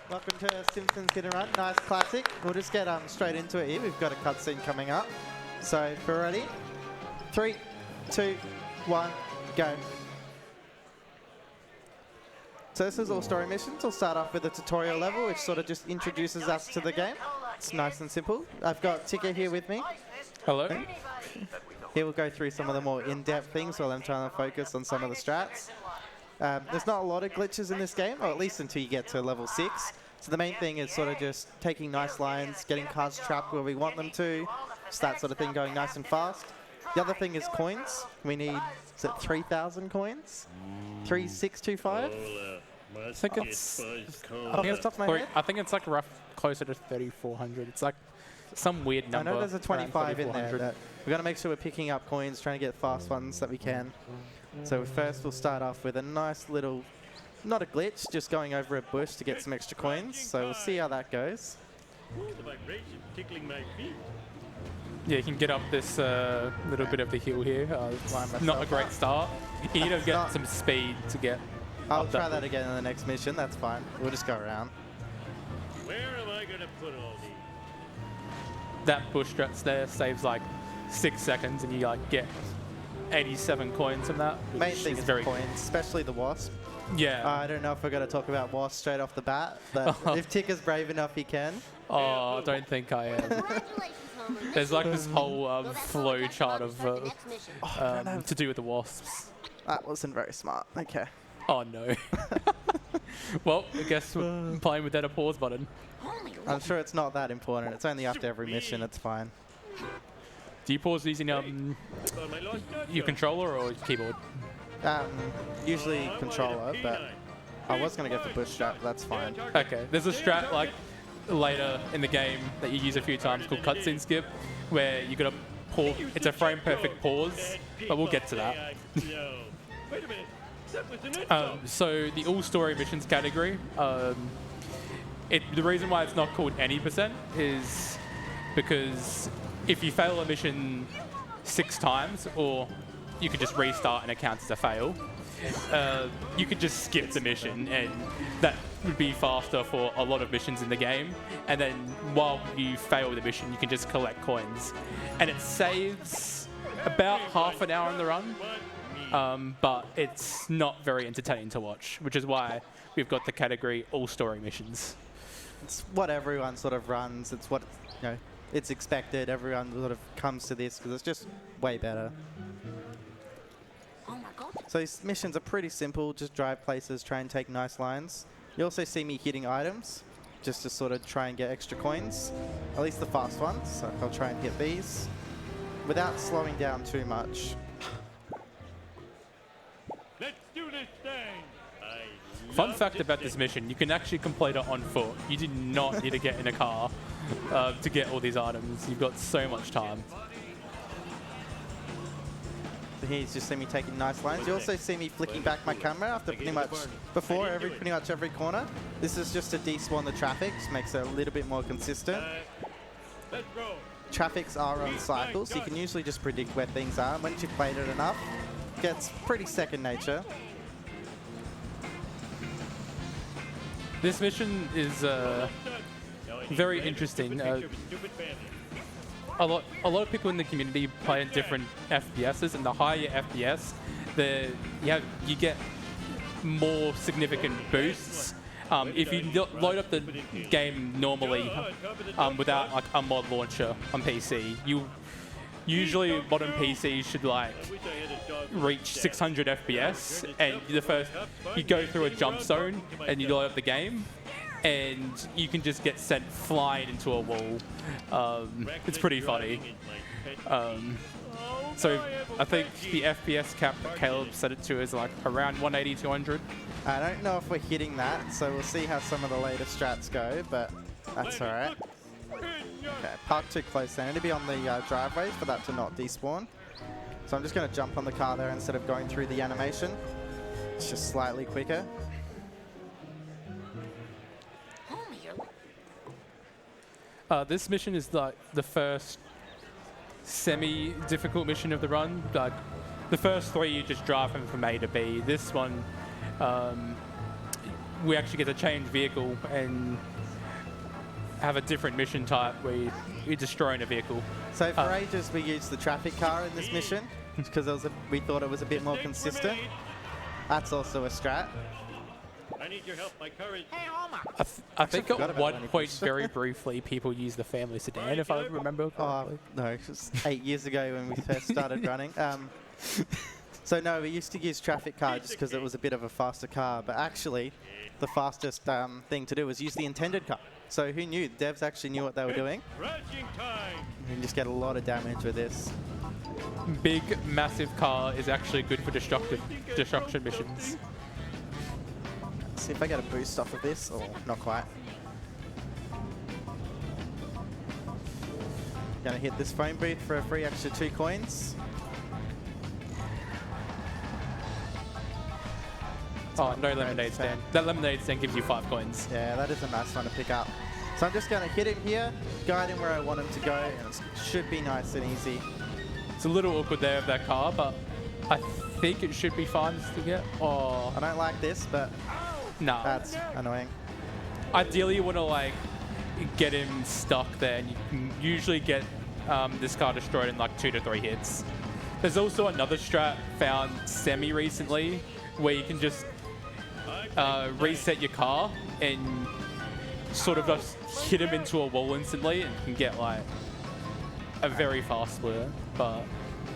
Welcome to Simpsons Hit and Run. Nice classic. We'll just get straight into it here. We've got a cutscene coming up. So if we're ready, 3, 2, 1, go. So this is all story missions. We'll start off with a tutorial level, which sort of just introduces us to the game. It's nice and simple. I've got Tika here with me. Hello. Here we'll go through some of the more in-depth things while I'm trying to focus on some of the strats. There's not a lot of glitches in this game, or at least until you get to level 6. So the main thing is sort of just taking nice lines, getting cars trapped where we want them to, just that sort of thing going nice and fast. The other thing is coins. We need, is it 3,000 coins? 3,625? I think it's Off the top of my head? I think it's like closer to 3,400. It's like some weird number. I know there's a 25 in there. That we've got to make sure we're picking up coins, trying to get fast ones that we can. So first we'll start off with a nice little, not a glitch, just going over a bush to get some extra coins. So we'll see how that goes. Yeah, you can get up this little bit of the hill here. It's not a great start. You need to get some speed to get I'll try that again in the next mission, that's fine. We'll just go around. Where am I going to put all these? That bush stretch there saves like 6 seconds and you like get 87 coins from that. Main thing is very coins, especially the wasp. Yeah. I don't know if we're going to talk about wasp straight off the bat, but if Ticker's brave enough, he can. Oh, I don't think I am. There's like this whole flow chart of to do with the wasps. That wasn't very smart. Okay. Oh no. Well, I guess we're playing without a pause button. I'm sure it's not that important. It's only after every mission. It's fine. Do you pause using your controller or your keyboard? Usually controller, but I was going to go for bush strat, but that's fine. Okay, there's a strat like later in the game that you use a few times called cutscene skip, where you got to pause. It's a frame perfect pause, but we'll get to that. So the all story missions category, the reason why it's not called any % is because if you fail a mission 6 times, or you could just restart and it counts as a fail, you could just skip the mission, and that would be faster for a lot of missions in the game. And then while you fail the mission, you can just collect coins. And it saves about half an hour in the run, but it's not very entertaining to watch, which is why we've got the category all story missions. It's what everyone sort of runs. It's what, you know, it's expected. Everyone sort of comes to this because it's just way better. So these missions are pretty simple. Just drive places, try and take nice lines. You also see me hitting items just to sort of try and get extra coins, at least the fast ones. So I'll try and hit these without slowing down too much. Let's do this thing. Fun fact about this mission, you can actually complete it on foot. You do not need to get in a car to get all these items. You've got so much time. So here you just see me taking nice lines. You also see me flicking back my camera after pretty much every corner. This is just to despawn the traffic, just makes it a little bit more consistent. Traffics are on cycles, so you can usually just predict where things are. Once you've played it enough, it gets pretty second nature. This mission is very interesting. A lot of people in the community play in different FPSs, and the higher your FPS, you get more significant boosts. If you load up the game normally without like a mod launcher on PC, usually modern PCs should like reach 600 FPS, and you go through a jump zone and you load up the game, and you can just get sent flying into a wall. It's pretty funny. So I think the FPS cap that Caleb set it to is like around 180, 200. I don't know if we're hitting that, so we'll see how some of the later strats go, but that's all right. Okay, park too close then. It'll be on the driveways for that to not despawn. So I'm just going to jump on the car there instead of going through the animation. It's just slightly quicker. This mission is like the first semi-difficult mission of the run. Like the first 3 you just drive from A to B. This one we actually get to change vehicle and have a different mission type where you're destroying a vehicle. So for ages we used the traffic car in this mission because we thought it was a bit more consistent. That's also a strat. I need your help. My courage. I think forgot at about one Lenny point, Bruce. very briefly, people used the family sedan, if I remember correctly. No, it was 8 years ago when we first started running. So no, we used to use traffic car just because it was a bit of a faster car, but actually the fastest thing to do was use the intended car. So who knew? The devs actually knew what they were doing. Rushing time. You can just get a lot of damage with this. Big, massive car is actually good for destruction missions. See if I get a boost off of this, or not quite. Gonna hit this phone booth for a free extra 2 coins. Oh, no lemonade stand. That lemonade stand gives you 5 coins. Yeah, that is a nice one to pick up. So I'm just gonna hit him here, guide him where I want him to go, and it should be nice and easy. It's a little awkward there of that car, but I think it should be fine to get. Oh, I don't like this, but no. that's annoying. Ideally, you want to like get him stuck there, and you can usually get this car destroyed in like 2 to 3 hits. There's also another strat found semi-recently where you can just reset your car and sort of just hit him into a wall instantly, and you can get like a very fast split. But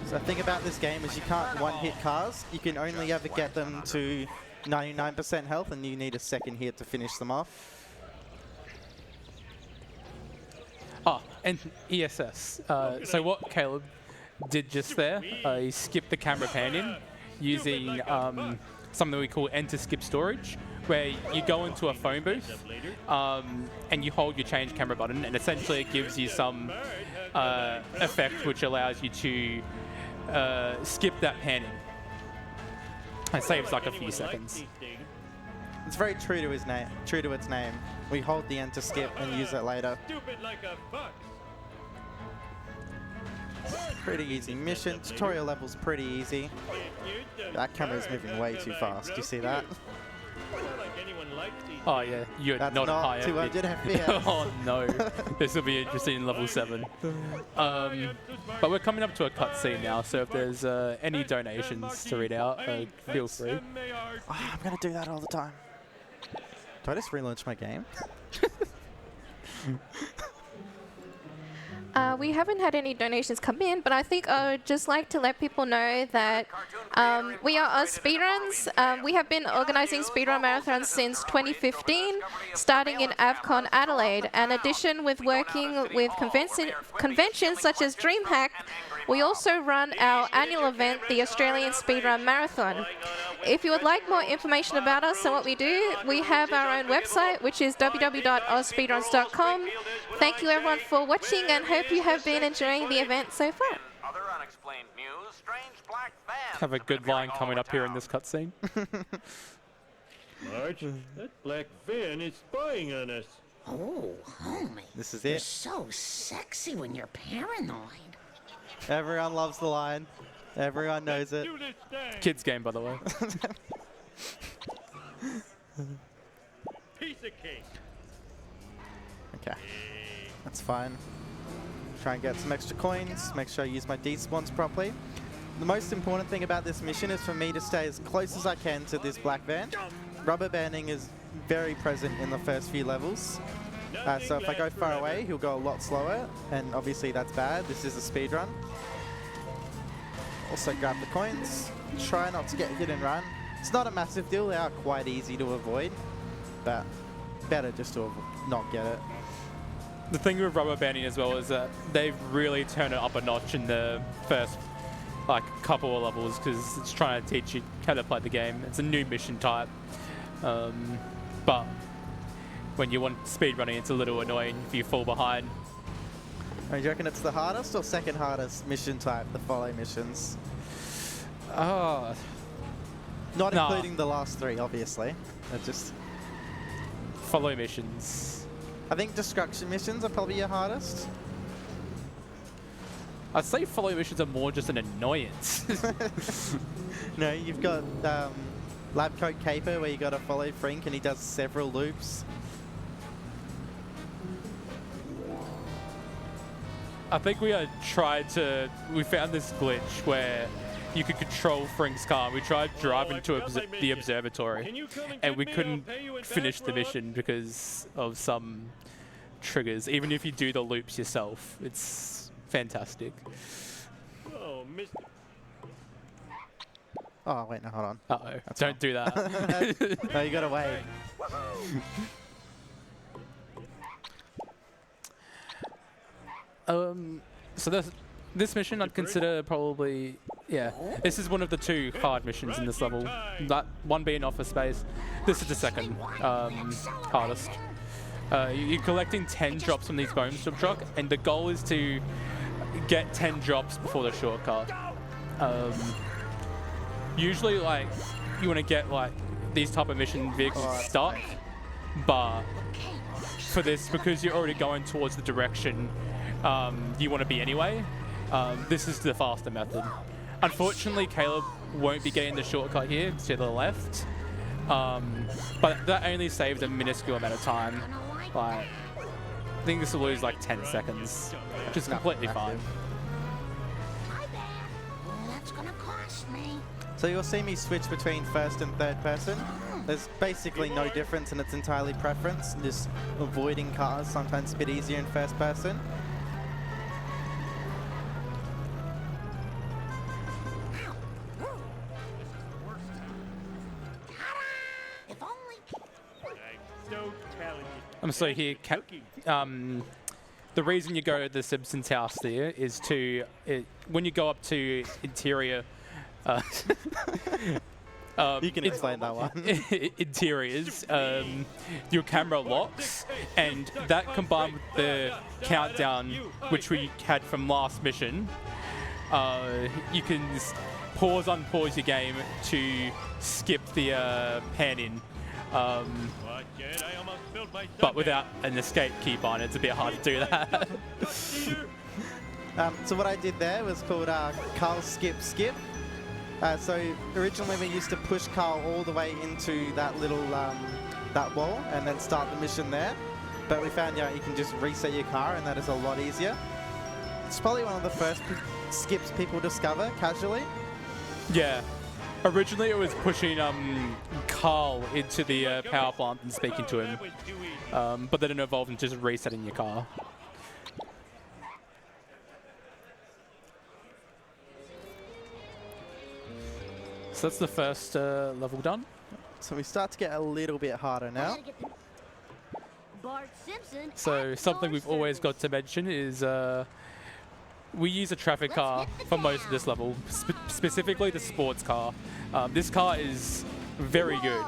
So the thing about this game is you can't one-hit cars. You can only ever get them to 99% health, and you need a second hit to finish them off. oh, and ESS. So what Caleb did just there, he skipped the camera pan in using something we call enter skip storage, where you go into a phone booth and you hold your change camera button, and essentially it gives you some effect which allows you to skip that panning. It saves like a few seconds. It's very true to its name. We hold the enter skip and use it later. Stupid like a fox. Pretty easy mission. Tutorial level's pretty easy. That camera's moving way too fast. Do you see that? Oh yeah, you're That's not not high. 200 FPS. Oh no, this will be interesting in level 7. But we're coming up to a cutscene now, so if there's any donations to read out, feel free. Oh, I'm gonna do that all the time. Do I just relaunch my game? We haven't had any donations come in, but I think I would just like to let people know that we are AusSpeedruns. We have been organizing speedrun marathons since 2015, starting in AvCon Adelaide. In addition, with working with conventions such as DreamHack, we also run our annual event, the Australian Speedrun Marathon. If you would like more information about us and what we do, we have our own website, which is www.ausspeedruns.com. Thank you everyone for watching, and hope you have been enjoying the event so far. Other unexplained news, strange black vans Have a good line coming up here in this cutscene. Marge, that black van is spying on us. Oh, homie. This is You're it. so sexy when you're paranoid. Everyone loves the line. Everyone knows it. Do this thing. Kids game, by the way. Piece of cake. Okay, that's fine. Try and get some extra coins. Make sure I use my despawns properly. The most important thing about this mission is for me to stay as close as I can to this black van. Rubber banding is very present in the first few levels. So if I go far away, he'll go a lot slower, and obviously that's bad. This is a speed run. Also grab the coins. Try not to get hit and run. It's not a massive deal. They are quite easy to avoid, but better just to not get it. The thing with rubber banding as well is that they've really turned it up a notch in the first couple of levels, because it's trying to teach you how to play the game. It's a new mission type, but when you want speed running, it's a little annoying if you fall behind. Do you reckon it's the hardest or second hardest mission type, the follow missions? Oh, Not Nah. including the last 3, obviously. They're just, follow missions. I think destruction missions are probably your hardest. I'd say follow missions are more just an annoyance. No, you've got Lab Coat Caper, where you got to follow Frink and he does several loops. I think we we found this glitch where you could control Frink's car. We tried driving to the observatory, and we couldn't finish the mission because of some triggers. Even if you do the loops yourself, it's fantastic. Oh, Mr. Oh, wait, no, hold on. Uh-oh. Don't do that. No, you gotta wait. So this mission I'd consider probably, yeah, this is one of the 2 hard missions in this level. That one being Office Space. This is the second hardest. You're collecting 10 drops from these bones to truck, and the goal is to get 10 drops before the shortcut. Usually, like, you want to get like these type of mission vehicles stuck, but for this, because you're already going towards the direction you want to be anyway, this is the faster method. Unfortunately, Caleb won't be getting the shortcut here to the left, but that only saves a minuscule amount of time. Like, I think this will lose like 10 seconds, which is completely fine. That's gonna cost me. So you'll see me switch between first and third person. There's basically no difference, and it's entirely preference. Just avoiding cars, sometimes a bit easier in first person. If only. I'm so talented. So here, the reason you go to the Simpsons house there is when you go up to interior. You can explain that one. Interiors, your camera locks, and that combined with the countdown, which we had from last mission, you can unpause your game to skip the pan-in. But without an escape key on, it's a bit hard to do that. So what I did there was called Carl Skip. So originally we used to push Carl all the way into that little that wall and then start the mission there. But we found you can just reset your car, and that is a lot easier. It's probably one of the first skips people discover casually. Yeah. Originally it was pushing Carl into the power plant and speaking to him. But then it evolved into just resetting your car. So that's the first level done. So we start to get a little bit harder now. So something we've always got to mention is we use a traffic car for most of this level, specifically the sports car. This car is very good.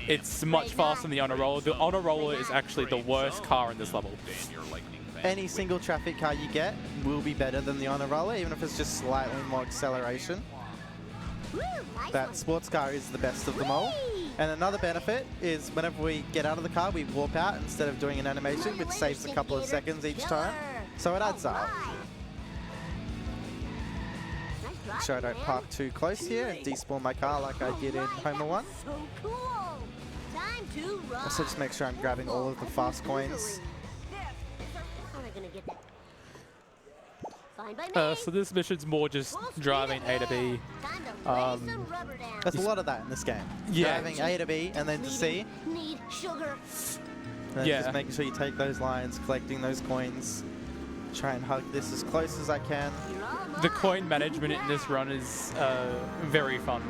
It's much faster than the Honor Roller. The Honor Roller is actually the worst car in this level. Any single traffic car you get will be better than the Honor Roller, even if it's just slightly more acceleration. That sports car is the best of them all. And another benefit is whenever we get out of the car, we warp out instead of doing an animation, which saves a couple of seconds each time. So it adds up. Make sure I don't park too close here and despawn my car like I did in Homer 1. Also just make sure I'm grabbing all of the fast coins. So this mission's more just driving A to B. There's a lot of that in this game. Yeah. Driving A to B and then to C. And then just making sure you take those lines, collecting those coins. Try and hug this as close as I can. The coin management in this run is very fun.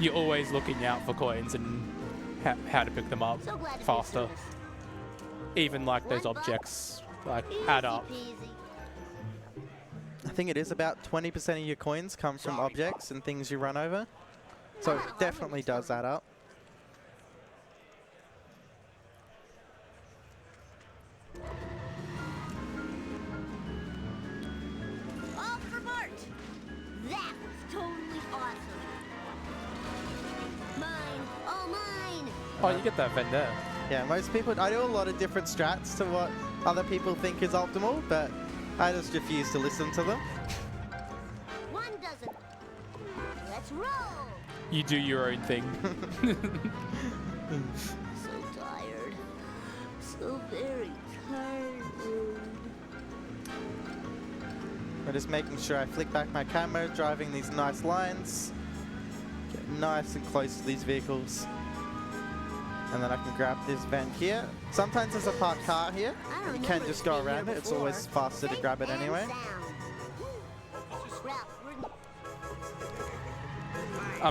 You're always looking out for coins and how to pick them up faster. Even like those objects add up. I think it is about 20% of your coins come from objects and things you run over. So it definitely does add up. All for Mart! That was totally awesome! Mine! All mine! Oh, you get that vent there. Yeah, most people, I do a lot of different strats to what other people think is optimal, but I just refuse to listen to them. Let's roll. You do your own thing. So tired. So very tired. I'm just making sure I flick back my camera, driving these nice lines. Get nice and close to these vehicles. And then I can grab this vent here. Sometimes there's a parked car here. You can just go around it. It's always faster to grab it anyway.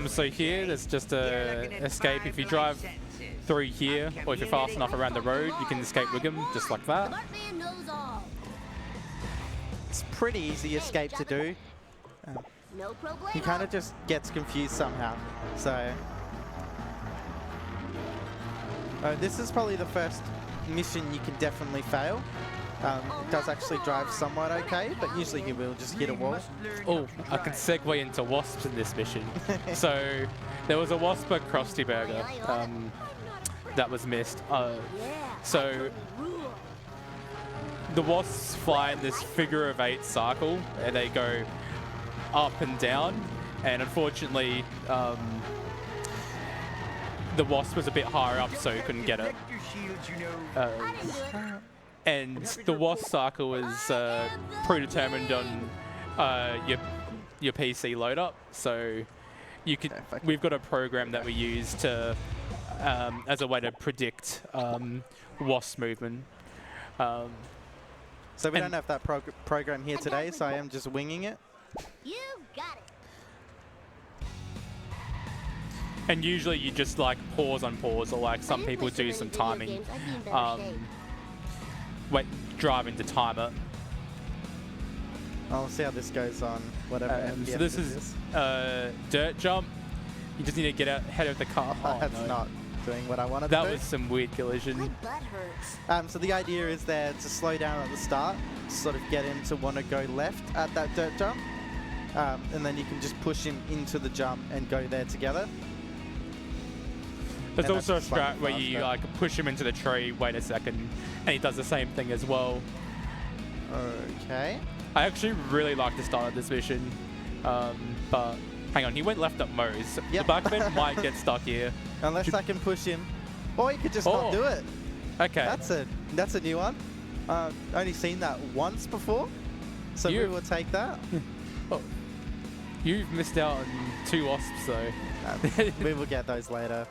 So here, there's just a escape. If you drive through here, or if you're fast enough around the road, you can escape with them just like that. It's pretty easy escape to do. No problemo. He kind of just gets confused somehow. So this is probably the first mission you can definitely fail. It does actually drive somewhat okay, but usually he will just hit a wall. Oh, I can segue into wasps in this mission. So there was a wasp at Krusty Burger that was missed. So the wasps fly in this figure of 8 cycle, and they go up and down. And unfortunately, the wasp was a bit higher up, so he couldn't get it. And the wasp cycle is predetermined on your PC load up, so you could. We've got a program that we use to as a way to predict wasp movement. So we don't have that program here today, so I am just winging it. You've got it. And usually you just like pause on pause, or like some people do some timing. Driving to time it. I'll see how this goes on whatever. FPS So this is dirt jump. You just need to get ahead of the car. Oh, that's no. not doing what I wanted to That do. was some weird collision. My butt hurts. So the idea is there to slow down at the start, sort of get him to want to go left at that dirt jump, and then you can just push him into the jump and go there together. There's And also a that's slightly strat where you faster. like push him into the tree, wait a second, and he does the same thing as well. Okay. I actually really like the start of this mission, but hang on, he went left up Moe's. Yep. The back end might get stuck here. Unless I can push him. Or you could just not do it. Okay. That's a new one. Only seen that once before. So we will take that. Oh, you've missed out on 2 wasps though. We will get those later.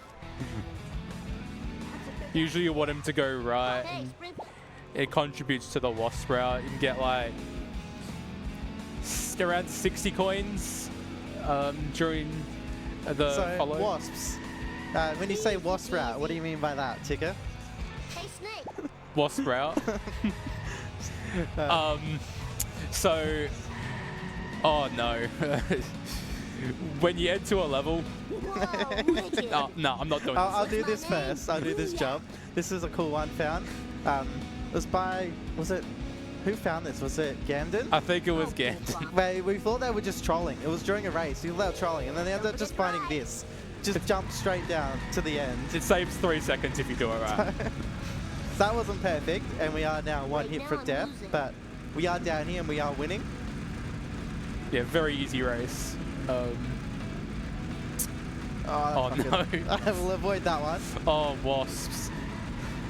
Usually you want him to go right, and it contributes to the wasp route. You can get like around 60 coins during the follow. Wasps. When you say wasp route, what do you mean by that, Ticker? Hey, Snake. Wasp route. So, oh no. When you enter a level, Whoa, no, I'm not doing I'll this. do this first. I'll do this jump. This is a cool one found. It was by, who found this? Was it Gamden? I think it was Gant. We thought they were just trolling. It was during a race. We thought they were trolling, and then they ended up just finding this. Just jump straight down to the end. It saves 3 seconds if you do it right. That wasn't perfect, and we are now 1 hit from death, but we are down here and we are winning. Yeah, very easy race. Oh no. I will avoid that one. Oh, wasps.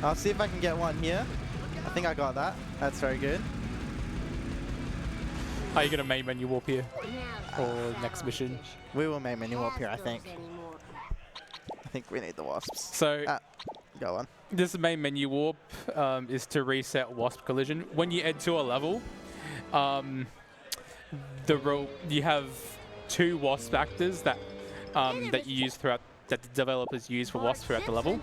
I'll see if I can get one here. I think I got that. That's very good. Are you going to main menu warp here? Or next mission? We will main menu up here, I think. I think we need the wasps. So, Go on. this main menu warp is to reset wasp collision. When you enter a level, you have 2 wasp actors that that you use throughout, that the developers use for wasps throughout the level.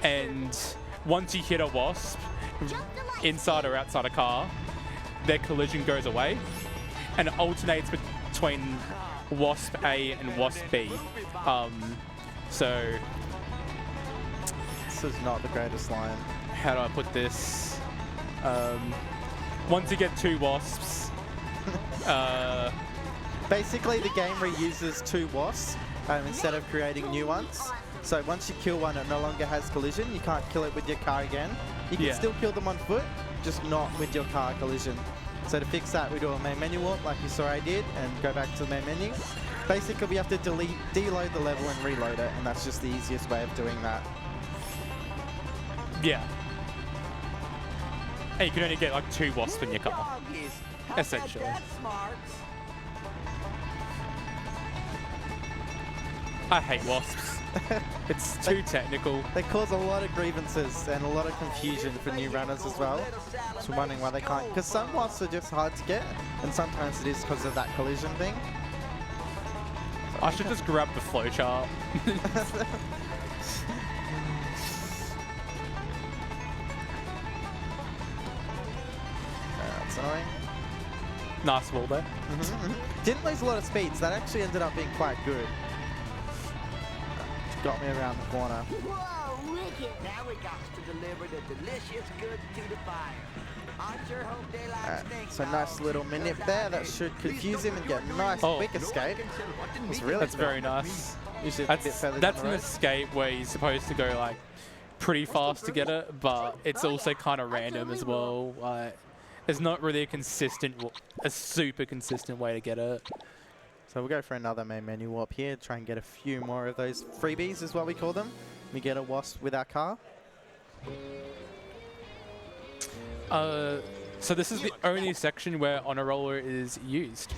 And once you hit a wasp, inside or outside a car, their collision goes away, and it alternates between wasp A and wasp B. So This is not the greatest line. how do I put this? Once you get 2 wasps, Basically, the game reuses 2 wasps instead of creating new ones. So once you kill one, it no longer has collision. You can't kill it with your car again. You can still kill them on foot, just not with your car collision. So to fix that, we do a main menu warp like you saw I did, and go back to the main menu. basically we have to deload the level and reload it, and that's just the easiest way of doing that. Yeah. And you can only get like 2 wasps in your car, essentially. I hate wasps. It's too technical. They cause a lot of grievances and a lot of confusion for new runners as well. So wondering why they can't, because some wasps are just hard to get, and sometimes it is because of that collision thing. I should just grab the flowchart. That's annoying. Nice wall there. Didn't lose a lot of speeds. That actually ended up being quite good. Got me around the corner. Whoa, wicked! Now we got to deliver the delicious goods to the fire. I sure hope they like steak. So nice little manip there. That should confuse him and get a nice quick escape. That's very nice. Usually it's a bit further That's down the an road. escape where you're supposed to go like pretty fast to get it, but it's also kind of random as well. Like, there's not really a super consistent way to get it. So we'll go for another main menu warp here. Try and get a few more of those freebies is what we call them. We get a wasp with our car. So this is the only section where honor roller is used.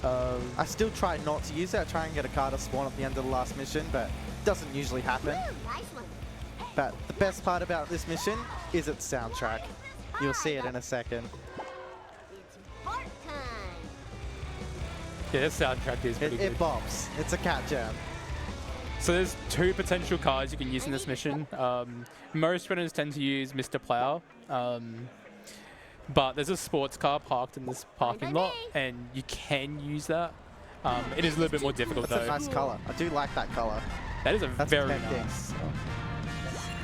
I still try not to use it. I try and get a car to spawn at the end of the last mission, but it doesn't usually happen. Nice one. But the best part about this mission is its soundtrack. You'll see it in a second. It's part time. Yeah, this soundtrack is pretty It good. bops. It's a cat jam. So there's 2 potential cars you can use in this mission. Most runners tend to use Mr. Plow, but there's a sports car parked in this parking lot, and you can use that. It is a little bit more difficult That's a though. nice color. I do like that color. That is That's very tempting. nice.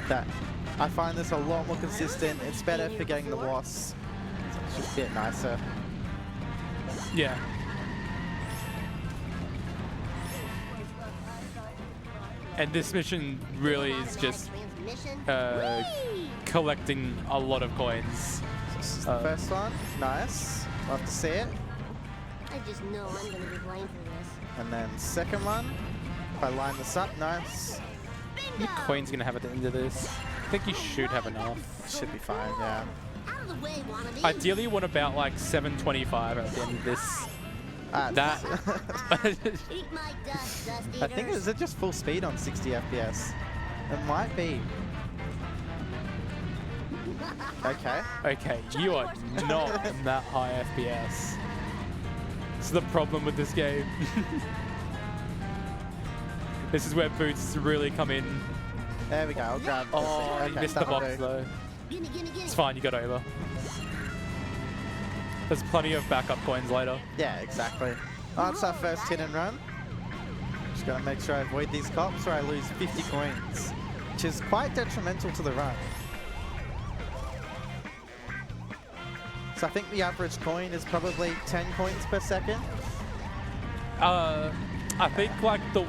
That I find this a lot more consistent. It's better for getting the wasps. It's just a bit nicer. Yeah. And this mission really is just collecting a lot of coins. This is the first one. Nice. Love to see it. I just know I'm gonna be blamed for this. And then second one. If I line this up, nice. How many coins are you gonna have at the end of this? I think you should have enough. Should be fine, yeah. Out of the way, wannabe. Ideally, you want about like 725 at the end of this. That. Eat my dust, dust I think eaters. is it just full speed on 60 FPS? It might be. Okay. Okay, you are not in that high FPS. It's the problem with this game. This is where boots really come in. There we go. I'll grab this. Oh, you Okay, missed the that'll box do. though. Gimme, gimme, gimme. It's fine, you got over. There's plenty of backup coins later. Yeah, exactly. Oh, that's our first hit and run. Just gotta make sure I avoid these cops or I lose 50 coins, which is quite detrimental to the run. So I think the average coin is probably 10 coins per second. I think like the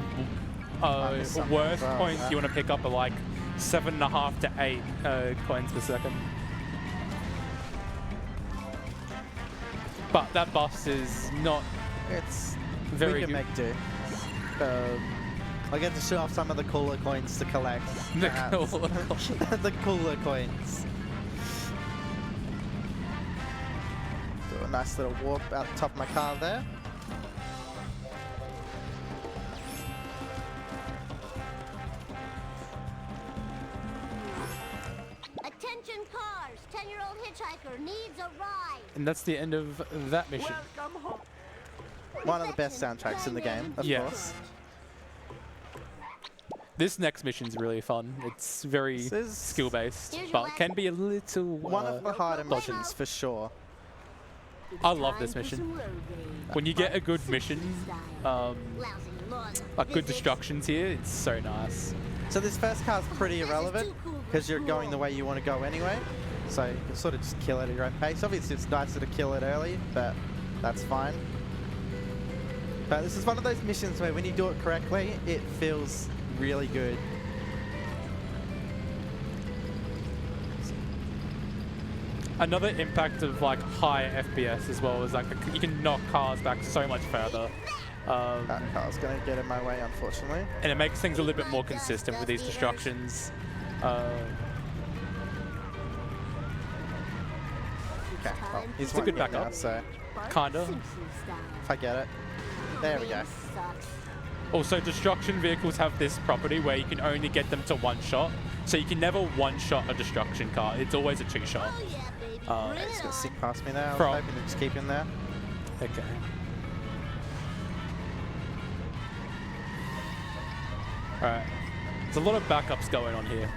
missed something worst as well, points yeah. you want to pick up are like 7.5 to 8 coins per second. But that bus is not It's very we can good. make do. I get to show off some of the cooler coins to collect. The perhaps. cooler The cooler coins. Do a nice little warp out the top of my car there. Attention cars! 10-year-old hitchhiker needs a ride. And that's the end of that mission. One of the best soundtracks in the game, of Yeah. course. This next mission's really fun. It's very This is skill-based, Here's your but last- can be a little one of the harder dodgy. missions for sure. I love this mission. When you get a good mission, like good destructions here, it's so nice. So this first car's pretty irrelevant because you're going the way you want to go anyway. So you can sort of just kill it at your own pace. Obviously it's nicer to kill it early, but that's fine. But this is one of those missions where when you do it correctly, it feels really good. Another impact of like high FPS as well is like you can knock cars back so much further. That car's going to get in my way, unfortunately. And it makes things a little bit more consistent with these destructions. Okay, well, he's It's a good winding now, backup. so Kinda. if I get it. There we go. Also, destruction vehicles have this property where you can only get them to one shot. So you can never one-shot a destruction car. It's always a two-shot. He's going to sink past me now. From- I'm hoping to just keep him there. Okay. Alright. There's a lot of backups going on here.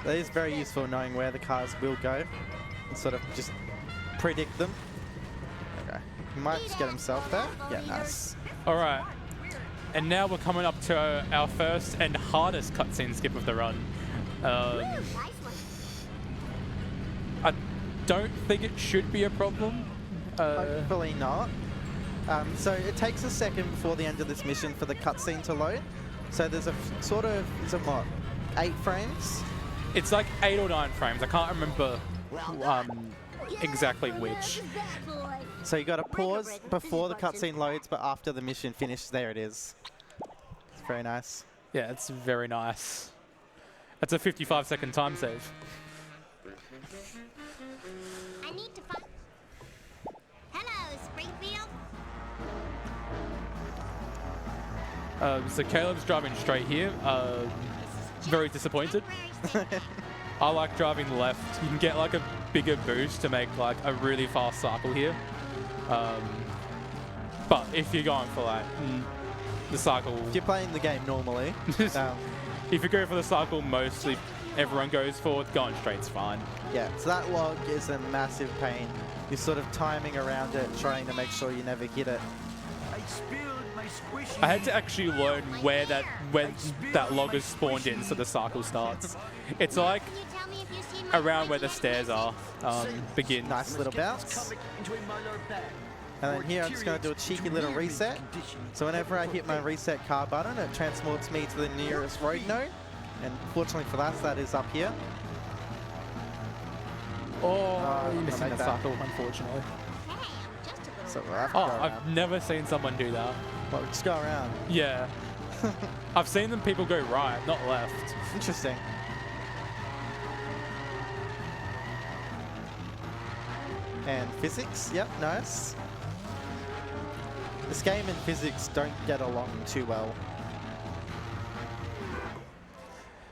That is very useful knowing where the cars will go and sort of just predict them. Okay. He might just get himself there. Yeah, nice. Alright. And now we're coming up to our first and hardest cutscene skip of the run. I don't think it should be a problem. Hopefully not. So it takes a second before the end of this mission for the cutscene to load. So there's a sort of, is it what, 8 frames? It's like 8 or 9 frames. I can't remember exactly which. So you got to pause before the cutscene loads, but after the mission finishes, there it is. It's very nice. Yeah, it's very nice. That's a 55-second time save. I need to find. Hello, Springfield. So Caleb's driving straight here. Very disappointed. I like driving left. You can get like a bigger boost to make like a really fast cycle here. But if you're going for like the cycle, If you're playing the game normally, if you go for the cycle, mostly everyone goes for going straight's fine. yeah, so that log is a massive pain. You're sort of timing around it, trying to make sure you never hit it. I spilled my squishy. I had to actually learn when that log is spawned in, so the cycle starts. It's like Can you tell me if you've seen my around where the stairs are begins. Nice little bounce. Comic into a Mylar bag. And then here I'm just going to do a cheeky little reset. So whenever I hit my reset car button, it transports me to the nearest road node. And fortunately for that is up here. Oh, you're I missing made the that. cycle, unfortunately. Hey, I'm just a little. So we'll have to Oh, go I've around. never seen someone do that. Well, just go around. Yeah. I've seen them people go right, not left. Interesting. And physics, yep, nice. This game and physics don't get along too well.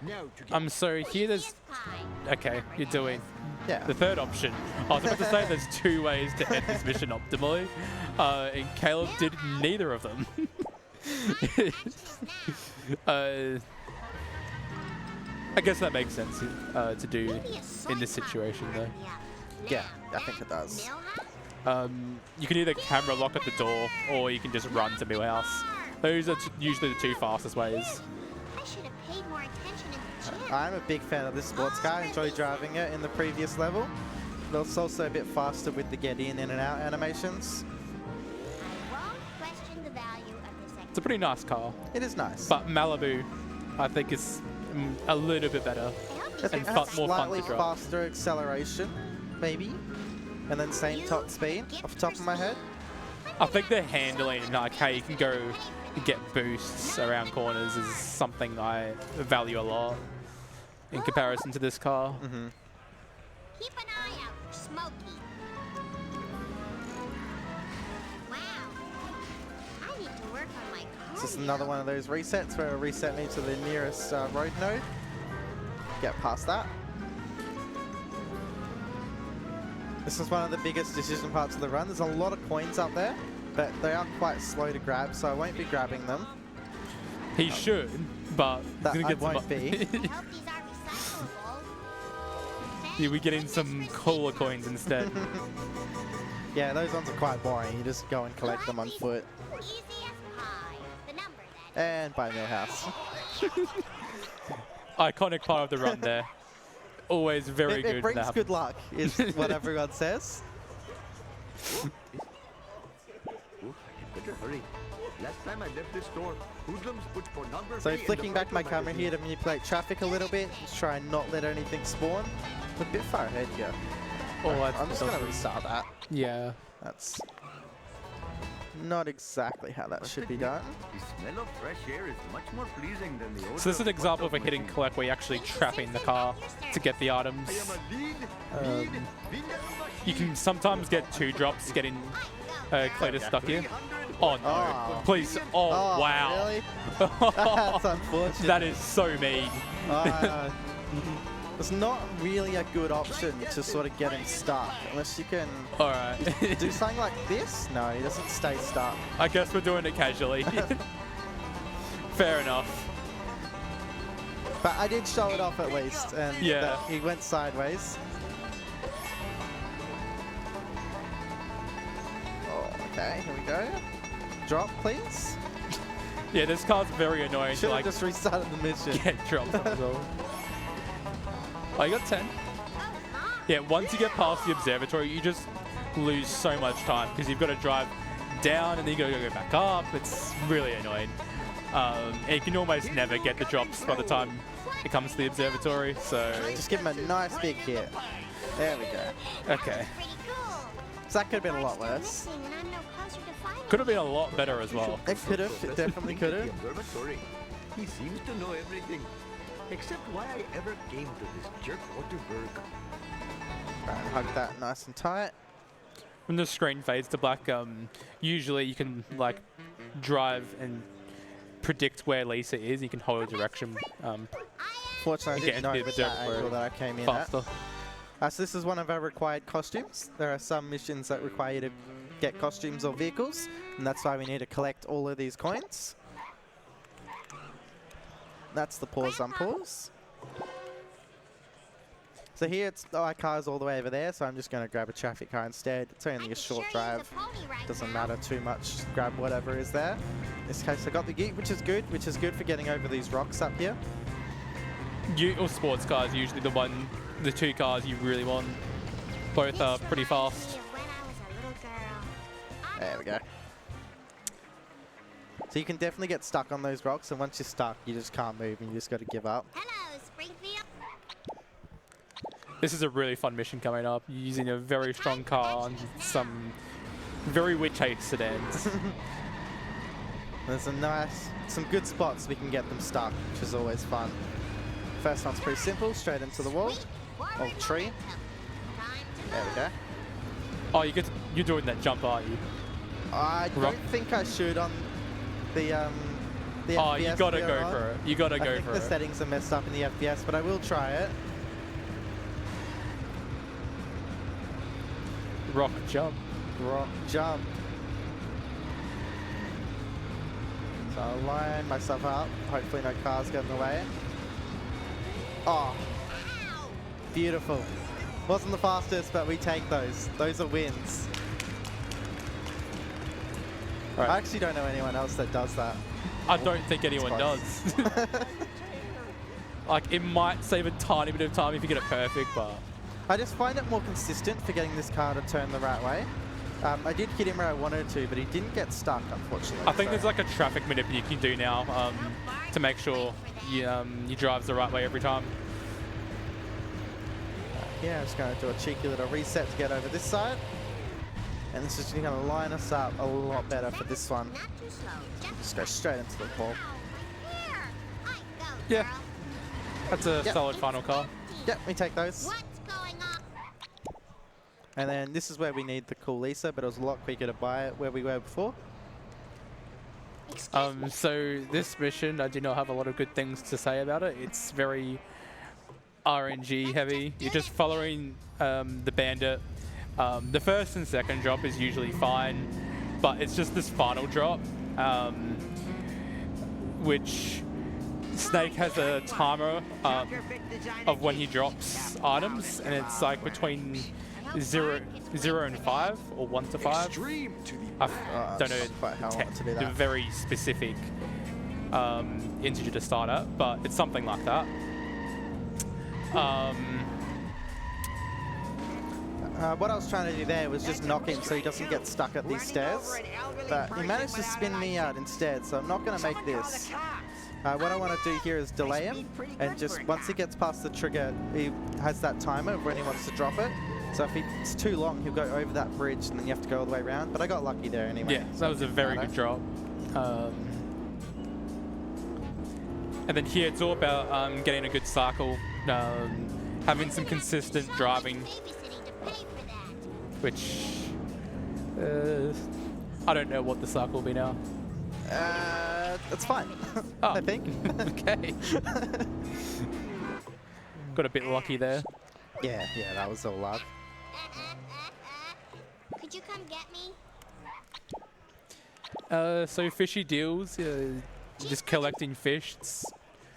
No, to get So here there's... Pie. Okay, you're doing Yeah. the third option. I was about to say there's 2 ways to end this mission optimally, and Caleb did neither of them. I guess that makes sense to do in this situation though. Yeah, I think it does. You can either camera lock at the door, or you can just run to Millhouse. Those are usually the 2 fastest ways. I should have paid more attention in the gym. I'm a big fan of this sports car. I enjoy driving it in the previous level. But it's also a bit faster with the get in and out animations. I won't question the value of this. It's a pretty nice car, It is nice. but Malibu, I think, is a little bit better. I think and it more has fun slightly to drive. faster acceleration, maybe. And then same top speed off the top of my head. I think the handling, like how you can go and get boosts around corners, is something I value a lot in comparison to this car. Mm-hmm. Keep an eye out for Smokey. Wow. I need to work on my cardio. This is another one of those resets where it'll reset me to the nearest road node. Get past that. This is one of the biggest decision parts of the run. There's a lot of coins up there, but they are quite slow to grab, so I won't be grabbing them. He should, but he's That gonna I get some. won't be. I hope these are recyclable. You'll be getting some cooler coins instead. Yeah, those ones are quite boring. You just go and collect them on foot. Easy as pie. The number that. And by Millhouse. Iconic part of the run there. Always very good. It brings nap. good luck, is what everyone says. better hurry. Last time I left this store, hoodlums put pornography So in the flicking back my Bible camera magazine. here to manipulate traffic a little bit, just try and not let anything spawn. I'm a bit far ahead here. Oh, I'm just going to restart that. Yeah. That's not exactly how that should be done. The smell of fresh air is much more pleasing than the odor So this is an of example of a hot-dog hidden machine. collect where you're actually trapping the car to get the items. I am a lead finger You can machine. sometimes get 2 drops getting Cletus stuck here. 300 Oh no, Oh. please. Oh, wow. Really? That's unfortunate. That is so mean. It's not really a good option to sort of get him stuck unless you can Alright. do something like this. No, he doesn't stay stuck. I guess we're doing it casually. Fair enough. But I did show it off at least, and Yeah. that he went sideways. Oh, okay, here we go. Drop, please. Yeah, this car's very annoying Should to have like just restarted the mission. get dropped on as well. Oh, you got 10. Yeah, once you get past the observatory, you just lose so much time because you've got to drive down and then you got to go back up. It's really annoying. And you can almost never get the drops by the time it comes to the observatory. So, Just give him a nice big hit. There we go. okay. Pretty cool. So that could have been a lot worse. Missing, and I'm no closer to finding Could have been a lot better as well. It could have. It definitely could The have. observatory. He seems to know everything, except why I ever came to this jerk Waterberg. Right, hug that nice and tight. When the screen fades to black, usually you can like drive and predict where Lisa is. You can hold a direction Fortunately, I Get didn't know into the with that observatory angle that I came in at. faster. So this is one of our required costumes. There are some missions that require you to get costumes or vehicles, and that's why we need to collect all of these coins. That's the pause unpause. So here it's our car's all the way over there, so I'm just going to grab a traffic car instead. It's only a short drive. Doesn't matter too much. Just grab whatever is there. In this case I got the Ute, which is good for getting over these rocks up here. Ute or sports car is usually the 2 cars you really want. Both are pretty fast. There we go. So you can definitely get stuck on those rocks, and once you're stuck, you just can't move, and you just got to give up. Hello, Springfield. This is a really fun mission coming up. You're using a very strong car and some very witch-hate sedans. There's some good spots we can get them stuck, which is always fun. First one's pretty simple, straight into the wall. Oh, tree. There we go. Oh, you're doing that jump, aren't you? I Rock. don't think I should on the Oh, FPS you gotta we go are on. for it. You gotta I go think for the it. settings are messed up in the FPS, but I will try it. Rock jump. Rock jump. So I'll line myself up. Hopefully no cars get in the way. Oh, beautiful. Wasn't the fastest, but we take those. Those are wins. Right. I actually don't know anyone else that does that. I don't think anyone close. does. Like, it might save a tiny bit of time if you get it perfect, but... I just find it more consistent for getting this car to turn the right way. I did hit him where I wanted to, but he didn't get stuck, unfortunately. I think so- there's like a traffic manip you can do now to make sure you drives the right way every time. Yeah, I'm just going to do a cheeky little reset to get over this side. And this is going to line us up a lot better for this one. Not too slow. Just go straight into the wall. Here. I go, Yeah. girl. That's a Yep. solid final car. Yep, we take those. What's going on? And then this is where we need the cool Lisa, but it was a lot quicker to buy it where we were before. Excuse me. So this mission, I do not have a lot of good things to say about it. It's very RNG heavy. You're just following the bandit. The first and second drop is usually fine, but it's just this final drop, which Snake has a timer of when he drops items, and it's like between 0 and 5 or 1 to 5. Extreme to the I don't know that's quite how I want to do the that. very specific integer to start at, but it's something like that. What I was trying to do there was just knock him so he doesn't get stuck at these stairs. But he managed to spin me out instead, so I'm not going to make this. What I want to do here is delay him, and just once he gets past the trigger, he has that timer of when he wants to drop it. So if it's too long, he'll go over that bridge and then you have to go all the way around. But I got lucky there anyway. Yeah, so that was a very good drop. And then here it's all about getting a good cycle, having some consistent driving, which I don't know what the cycle will be now. That's fine. Oh. I think. Okay. Got a bit lucky there. Yeah, that was all luck. Could you come get me? So fishy deals, just collecting fish. It's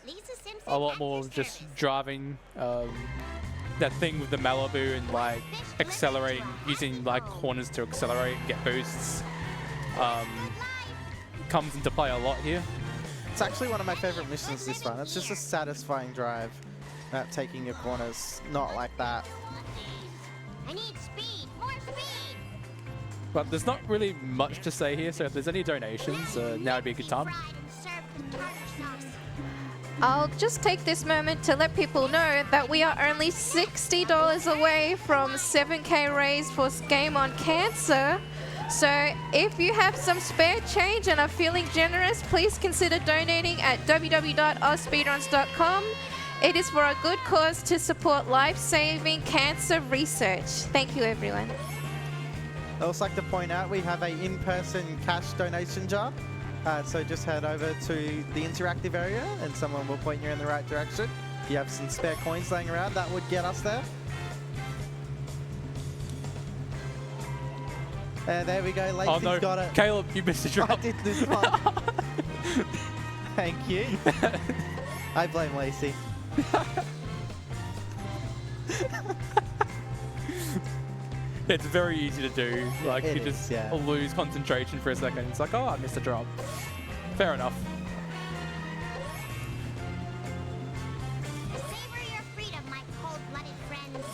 Lisa Simpson a lot more just driving. That thing with the Malibu and like accelerating, using like corners to accelerate and get boosts, comes into play a lot here. It's actually one of my favorite missions this one. It's just a satisfying drive at taking your corners, not like that. I need speed, more speed. But there's not really much to say here, so if there's any donations, now would be a good time. Fried and served with tartar sauce. I'll just take this moment to let people know that we are only $60 away from 7K raised for Game on Cancer. So if you have some spare change and are feeling generous, please consider donating at www.AusSpeedruns.com. It is for a good cause to support life-saving cancer research. Thank you, everyone. I'd also like to point out we have a in-person cash donation jar. So just head over to the interactive area and someone will point you in the right direction. If you have some spare coins laying around, that would get us there. And there we go, Lacey's got it. Caleb, you missed a drop. I did this one. Thank you. I blame Lacey. It's very easy to do. Like, It you is, just yeah. lose concentration for a second. It's like, oh, I missed a drop. Fair enough. Savor your freedom, my cold-blooded friends.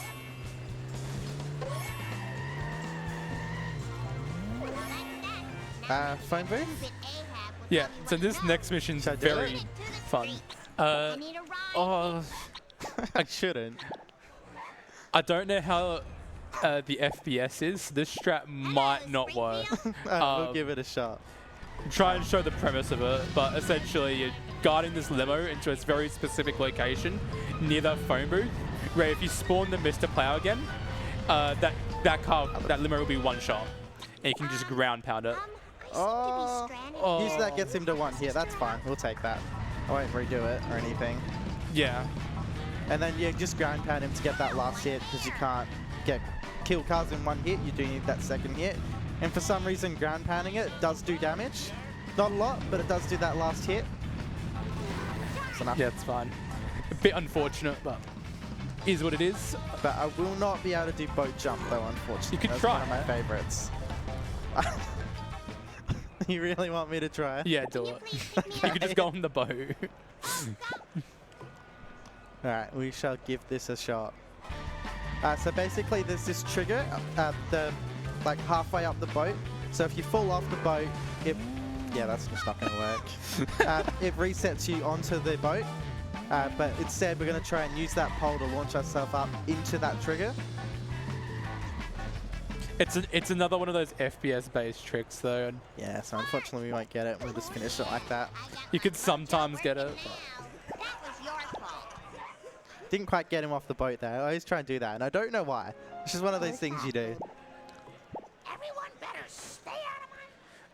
Phone booth? Yeah, so this next mission's Should I do very it? fun. I need a ride. Oh, I shouldn't. I don't know how the FPS is. This strat might not work. We'll give it a shot. Try and show the premise of it, but essentially you're guiding this limo into its very specific location near the phone booth, where if you spawn the Mr. Plow again, that limo will be one shot, and you can just ground pound it. Oh, usually that gets him to one hit. That's fine. We'll take that. I won't redo it or anything. Yeah. And then you just ground pound him to get that last hit because you can't kill cars in one hit. You do need that second hit. And for some reason, ground pounding it does do damage. Not a lot, but it does do that last hit. It's enough. Yeah, it's fine. A bit unfortunate, but is what it is. But I will not be able to do boat jump though, unfortunately. You could That's try. one of my favorites. You really want me to try? Yeah, do it. You could just go on the boat. Alright, we shall give this a shot. So basically there's this trigger like halfway up the boat. So if you fall off the boat, yeah, that's just not going to work. It resets you onto the boat. But instead we're going to try and use that pole to launch ourselves up into that trigger. It's another one of those FPS-based tricks, though. And yeah, so unfortunately we won't get it. We'll just finish it like that. you could sometimes get it. That was your fault. Didn't quite get him off the boat there. I always try and do that, and I don't know why. It's just one of those things you do. Everyone better stay out of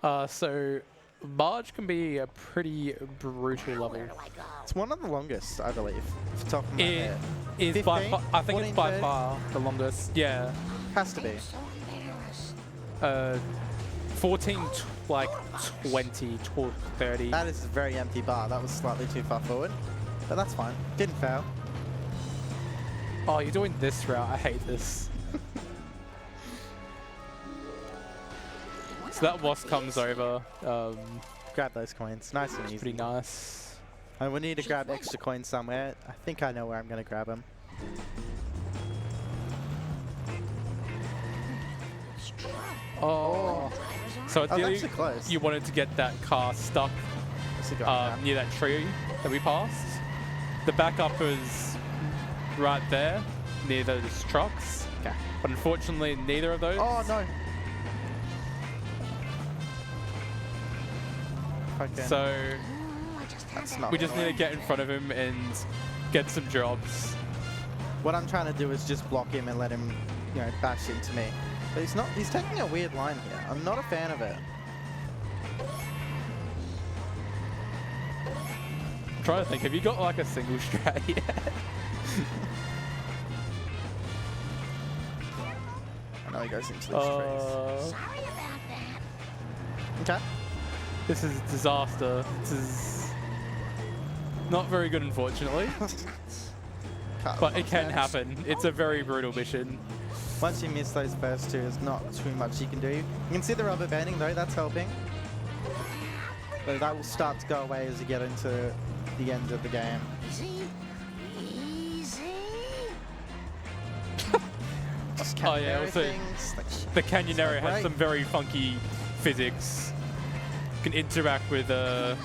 my... So barge can be a pretty brutal level. Where do I go? It's one of the longest, I believe. Off the top of my It head. is by 15, far, I think it's 14, by 30. far the longest. Yeah. Has to be. 14, like 20, 12, 30. That is a very empty bar. That was slightly too far forward. But that's fine. Didn't fail. Oh, you're doing this route. I hate this. So that wasp comes over. Grab those coins. Nice and easy. Pretty nice. And we need to grab extra coins somewhere. I think I know where I'm going to grab them. Oh. So I was ideally, actually close. you wanted to get that car stuck What's it got now? near that tree that we passed. The backup is right there, near those trucks. Okay. But unfortunately, neither of those. Oh no. Okay. So That's not we just need to annoying. get in front of him and get some jobs. What I'm trying to do is just block him and let him, bash into me. But he's not. He's taking a weird line here. I'm not a fan of it. I'm trying to think, have you got like a single strat yet? I know he goes into these trees. Okay. This is disaster. This is not very good, unfortunately. But it can happen. It's a very brutal mission. Once you miss those first two, there's not too much you can do. You can see the rubber banding though, that's helping. But that will start to go away as you get into the end of the game. Just Oh yeah, can't also things. Like, the canyon area has great. some very funky physics. You can interact with the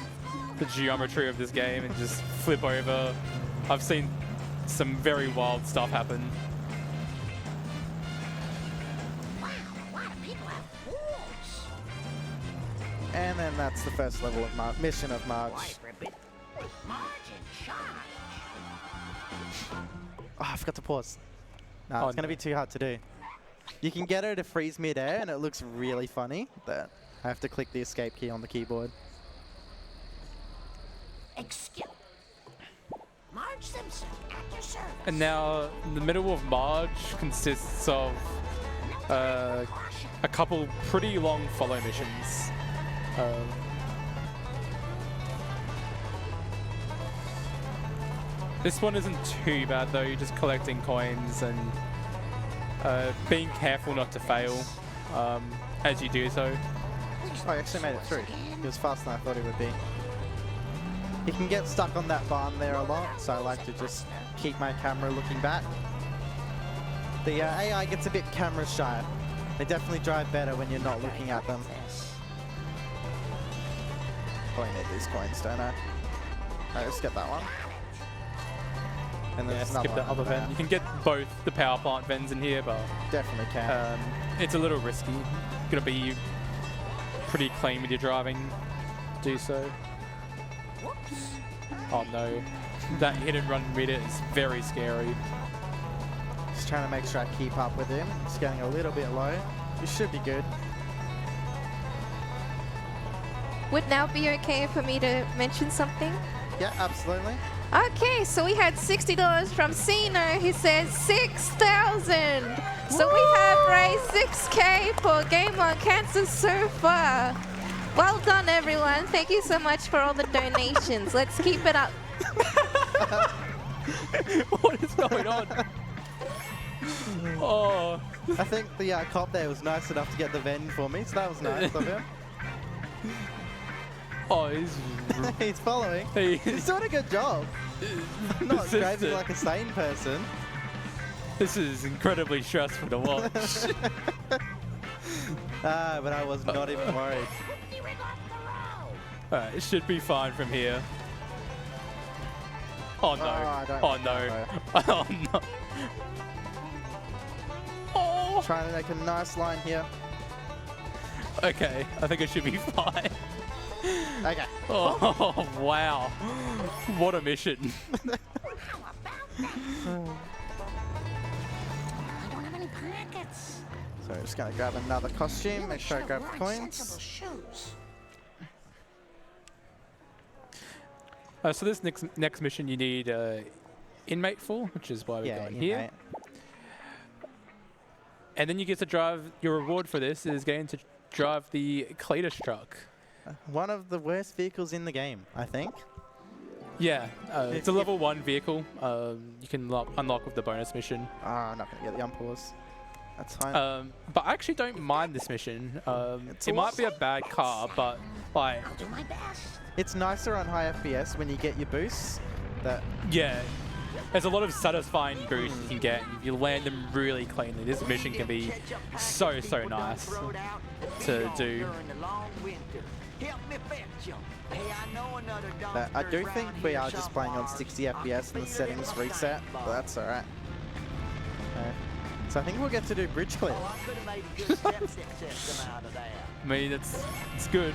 geometry of this game and just flip over. I've seen some very wild stuff happen. And then that's the first level of mission of March. Oh, I forgot to pause. No, Oh, it's going to be too hard to do. You can get her to freeze mid-air and it looks really funny, but I have to click the escape key on the keyboard. Excuse Marge Simpson at your service. And now the middle of March consists of a couple pretty long follow missions. This one isn't too bad though, you're just collecting coins and being careful not to fail as you do so. Oh, I actually made it through. It was faster than I thought it would be. You can get stuck on that barn there a lot, so I like to just keep my camera looking back. The AI gets a bit camera shy. They definitely drive better when you're not looking at them. Probably need these coins, don't I? Alright, let's get that one. And then Yeah, there's another skip the one other over vent. there. You can get both the power plant vents in here, but Definitely can. it's a little risky. Gonna be pretty clean with your driving to do so. Oh no, that hit and run mid is very scary. Just trying to make sure I keep up with him. It's getting a little bit low. You should be good. Would now be okay for me to mention something? Yeah, absolutely. Okay, so we had $60 from Cena. He says 6,000. So we have raised 6K for Game on Kansas so far. Well done, everyone. Thank you so much for all the donations. Let's keep it up. What is going on? Oh, I think the cop there was nice enough to get the vend for me, so that was nice of him. oh, he's He's following. he- He's doing a good job. Not persistent. driving like a sane person. This is incredibly stressful to watch. But I was not even worried. Alright, it should be fine from here. Oh no. I don't Oh no. Oh no. Oh. Trying to make a nice line here. Okay, I think it should be fine. Okay. Oh wow. What a mission. I don't have any pockets. So I'm just going to grab another costume, make sure I grab the coins. Shoes. So this next mission you need inmate for, which is why we're Yeah, going here. inmate. And then you get to drive, your reward for this is getting to drive the Cletus truck. One of the worst vehicles in the game, I think. Yeah, it's a level 1 vehicle. You can unlock with the bonus mission. I'm not going to get the unpause. That's fine. But I actually don't mind this mission. It might be a bad car, but like, I'll do my best. It's nicer on high FPS when you get your boosts. That yeah, there's a lot of satisfying boosts you can get if you land them really cleanly. This mission can be so nice to do. But I do think we are just playing on 60 FPS and the settings reset, but that's alright. So I think we'll get to do bridge clip. Oh, I could have made a good step success come out of that. I mean, it's good.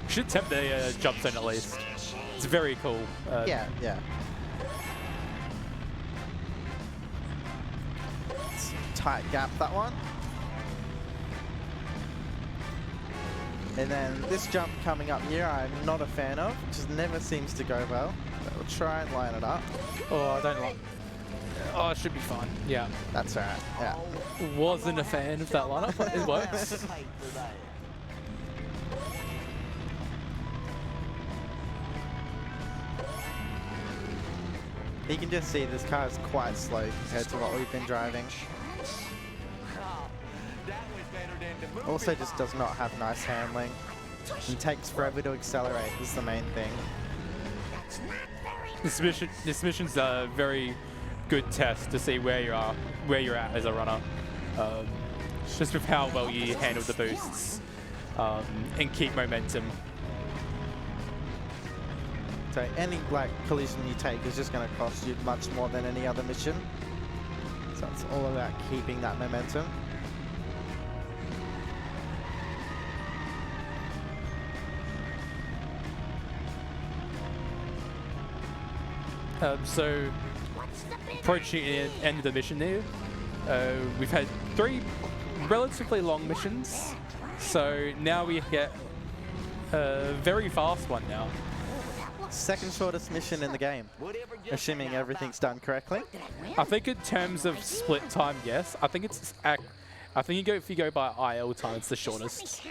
Should attempt the jump zone at least. It's very cool. Yeah. It's tight gap, that one. And then this jump coming up here, I'm not a fan of. It just never seems to go well. But we'll try and line it up. Oh, I don't like. Oh, it should be fine. Yeah. That's all right. Yeah. Wasn't a fan of that lineup, but it works. Pay for that. You can just see this car is quite slow compared to what we've been driving. Also just does not have nice handling and takes forever to accelerate is the main thing. This mission's a very good test to see where you're at as a runner. Just with how well you handle the boosts and keep momentum. So any like collision you take is just going to cost you much more than any other mission. So it's all about keeping that momentum. So approaching the end of the mission there, we've had 3 relatively long missions. So now we get a very fast one now. Second shortest mission in the game, assuming everything's done correctly. I think in terms of split time, yes. I think it's if you go by IL time, it's the shortest.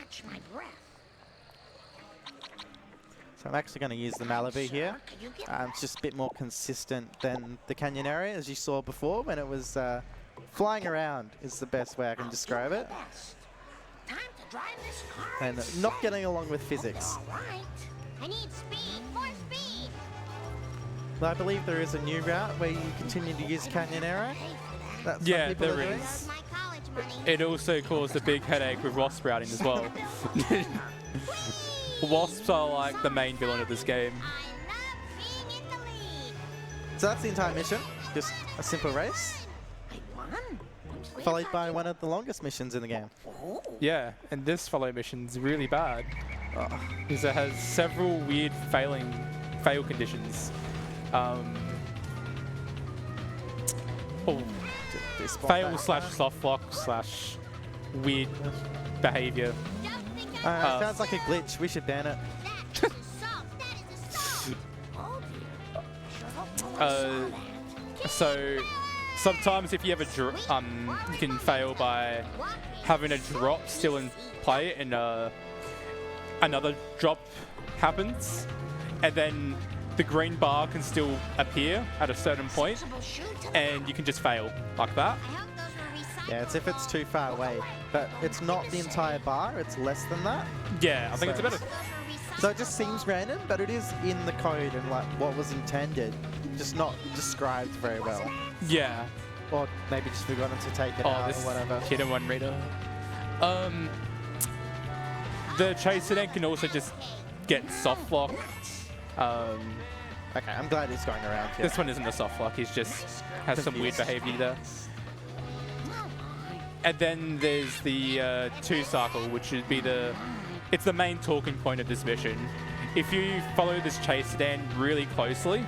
So I'm actually going to use the Malibu here. It's just a bit more consistent than the Canyon area, as you saw before when it was flying around is the best way I can describe it. And not getting along with physics. I need speed, more speed. But I believe there is a new route where you continue to use Canyon Arrow. That's what Yeah, people are there doing. is. My college money. It also caused a big headache with wasp routing as well. Wasps are like the main villain of this game. I love being in the lead. So that's the entire mission. Just a simple race, followed by one of the longest missions in the game. Yeah, and this follow mission's really bad. Because it has several weird fail conditions. Fail / soft block / weird behavior. Sounds like a glitch. We should ban it. That is soft. That is a stop. So sometimes if you have you can fail by having a drop still in play and another drop happens, and then the green bar can still appear at a certain point, and you can just fail like that. Yeah, it's if it's too far away. But it's not the entire bar, it's less than that. Yeah, I think it's a better. So it just seems random, but it is in the code and like what was intended, just not described very well. Yeah. Or maybe just forgotten to take it Oh, out this or whatever. hit and one reader. The chaser then can also just get soft lock. Okay, I'm glad he's going around here. This one isn't a soft lock, he's just has some weird behavior there. And then there's the 2 cycle, which would be it's the main talking point of this mission. If you follow this chase sedan really closely,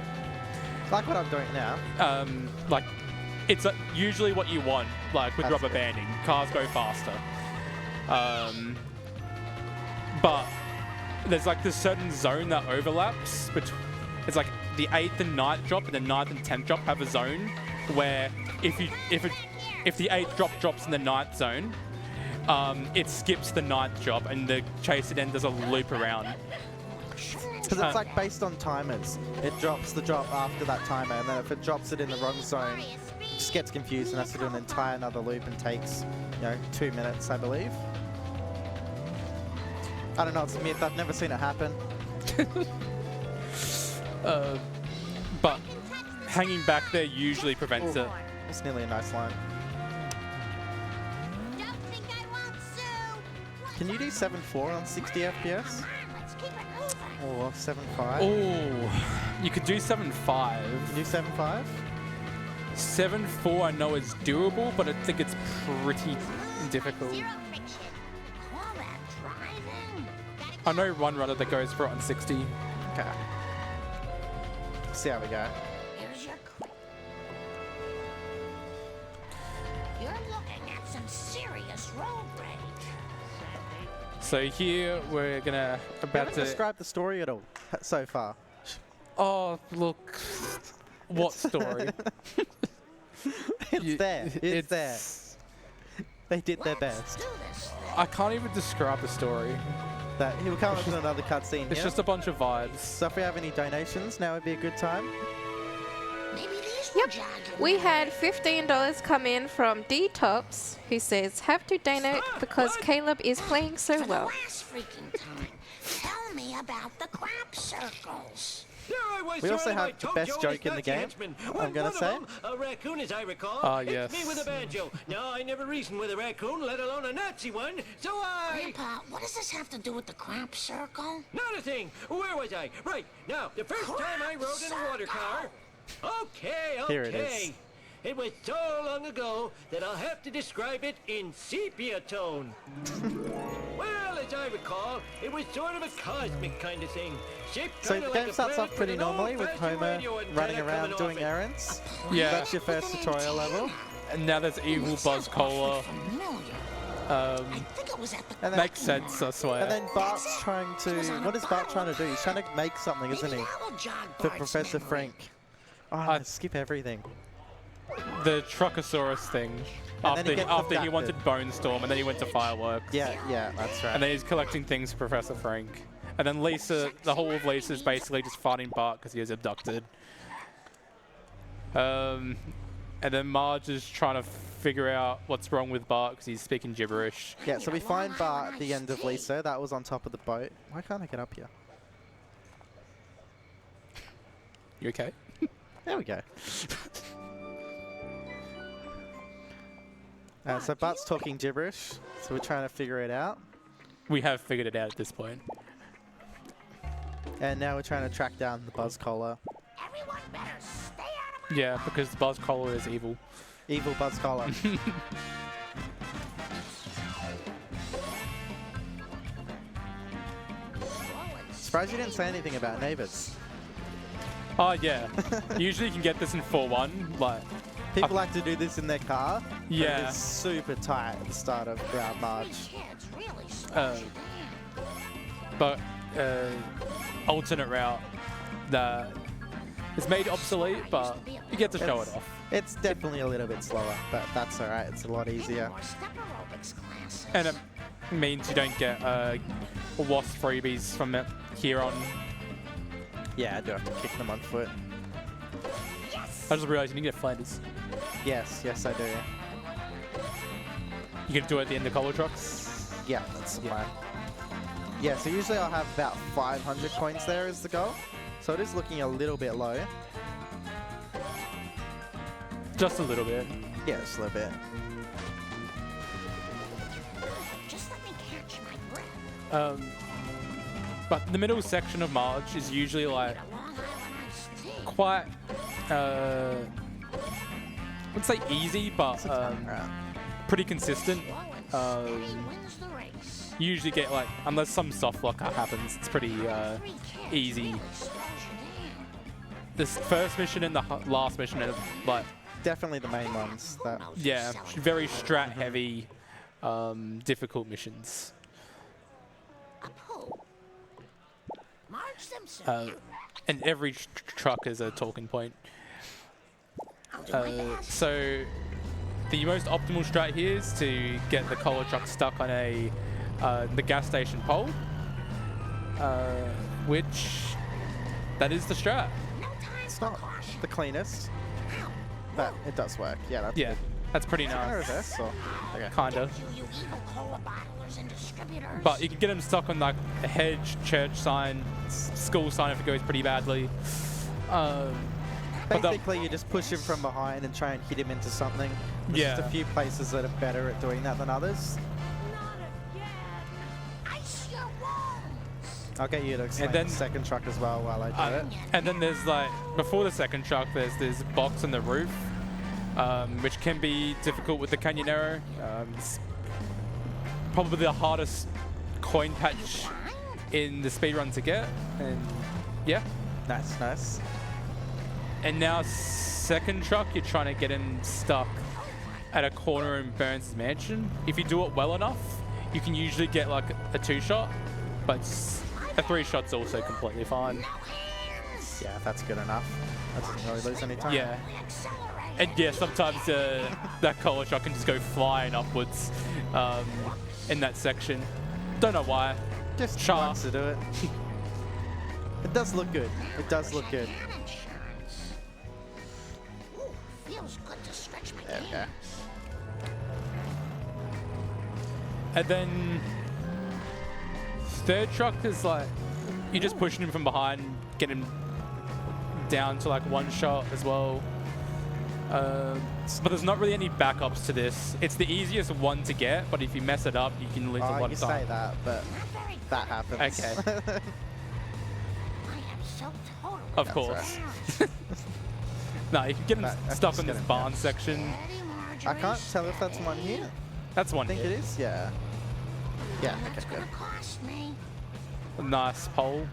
Like what I'm doing now. like it's usually what you want, like with That's rubber good. banding, cars go faster. But there's like this certain zone that overlaps between. It's like the 8th and 9th drop and the 9th and 10th drop have a zone where if the 8th drop drops in the 9th zone, it skips the 9th drop and the chaser then does a loop around. Because it's like based on timers. It drops the drop after that timer, and then if it drops it in the wrong zone, it just gets confused and has to do an entire another loop and takes, 2 minutes, I believe. I don't know, it's a myth. I've never seen it happen. But hanging back there usually prevents it. It's nearly a nice line. Don't think I won't sue. Can you do 7.4 on 60 FPS? Let's keep it moving. Or 7.5? Oh, you could do 7.5. Can you do 7.5? 7-4 I know is doable, but I think it's pretty difficult. Zero friction. Call that driving? I know one runner that goes for it on 60. Okay. See how we go. Here's your You're looking at some serious road rage. So here we're gonna We about haven't to. described the story at all so far. Oh look, what story? It's there. It's there. They did their Let's best. do this thing. I can't even describe the story. That he'll come up with another cutscene It's here. just a bunch of vibes. So if we have any donations, now would be a good time. Maybe these Yep. will jog your We memory. had $15 come in from D-Tops, who says, have to donate because Caleb is playing so For the well. last freaking time, tell me about the crap circles. There I was We also surrounded by have the Tojo best and joke his in the Nazi game, henchmen. I'm One gonna of say. them, a raccoon as I recall, Ah, hits yes. me with a banjo. Now, I never reasoned with a raccoon, let alone a Nazi one, so I... Grandpa, what does this have to do with the crap circle? Not a thing. Where was I? Right. Now, the first time I rode in a water car... Okay. Here it is. It was so long ago that I'll have to describe it in sepia tone. Well, as I recall, it was sort of a cosmic kind of thing. Shaped So kinda the like game a starts planet off pretty with an normally with old-fashioned Homer radio antenna running around coming doing off it. errands. Yeah. That's your first tutorial level. And now there's evil Buzz Cola. I think it was at the And then, Makes sense, I swear. and then Bart's trying to... What is Bart trying to do? He's trying to make something, isn't he? For Professor Frank. Oh, I'm gonna skip everything. The Truckosaurus thing. And then he After gets after he abducted. wanted Bone Storm, and then he went to Fireworks. Yeah, that's right. And then he's collecting things for Professor Frank. And then Lisa, the whole of Lisa is basically just fighting Bart because he was abducted. And then Marge is trying to figure out what's wrong with Bart because he's speaking gibberish. Yeah, so we find Bart at the end of Lisa. That was on top of the boat. Why can't I get up here? You okay? There we go. So Bart's talking gibberish, so we're trying to figure it out. We have figured it out at this point. And now we're trying to track down the Buzz Collar. Everyone better stay out of Yeah, because Buzz Cola is evil. Evil Buzz Collar. Surprised you didn't say anything about neighbors. Oh yeah. Usually you can get this in 4-1, like People like to do this in their car. but Yeah. It's super tight at the start of Ground March. kids really Uh, slow you down. but alternate route that is made obsolete, but you get to show it It's- off. It's definitely a little bit slower, but that's alright. It's a lot easier. More step aerobics classes. And it means you don't get wasp freebies from it here on. Yeah, I do have to kick them on foot. I just realized you can get Flanders. Yes, I do. You can do it at the end of Color Trucks. Yeah, that's the plan. Yeah, so usually I'll have about 500 coins there as the goal. So it is looking a little bit low. Just a little bit. Yeah, just a little bit. Just let me catch my breath. But the middle section of Marge is usually like A Long Island iced tea. quite, I wouldn't say easy, but Right. pretty consistent. Slow and steady wins the race. You usually get like, unless some soft lock happens, it's pretty 3 kids easy. really slows you down. This first mission and the last mission are like, Definitely the main ones. That yeah, very strat heavy, difficult missions. Up who? Marge Simpson. And every truck is a talking point. I'll do my best. So the most optimal strat here is to get the collar truck stuck on a the gas station pole, which that is the strat. No time it's for not caution. the cleanest, but it does work. Yeah, that's Yeah, that's pretty Can I nice. reverse or? Okay. Kinda. You evil cola bottlers and distributors. But you can get them stuck on like a hedge, church sign, school sign if it goes pretty badly. But that- Basically, you just push him from behind and try and hit him into something. There's just Yeah. a few places that are better at doing that than others. Not again. Ice your wounds. I'll get you to explain then- the second truck as well while I do it. And then there's like, before the second truck, there's this box on the roof which can be difficult with the Canyonero. It's probably the hardest coin patch in the speedrun to get, and yeah. Nice, nice. And now second truck, you're trying to get him stuck at a corner in Burns' mansion. If you do it well enough, you can usually get like a 2-shot, but a 3-shot's also completely fine. Yeah, that's good enough. That doesn't really lose any time. Yeah. And yeah, sometimes that collar shot can just go flying upwards in that section. Don't know why. Just wants to do it. It does look good. It does look good. There we go. And then third truck is like, you're just pushing him from behind, get him down to like 1 shot as well. But there's not really any backups to this. It's the easiest one to get, but if you mess it up, you can lose a lot You of time. say that, but that happens. Okay. Of course. Right. No, you can get him stuck in this barn section. I can't tell if that's one here. That's one I think hit. it is, yeah. Yeah, okay, good. A nice pole.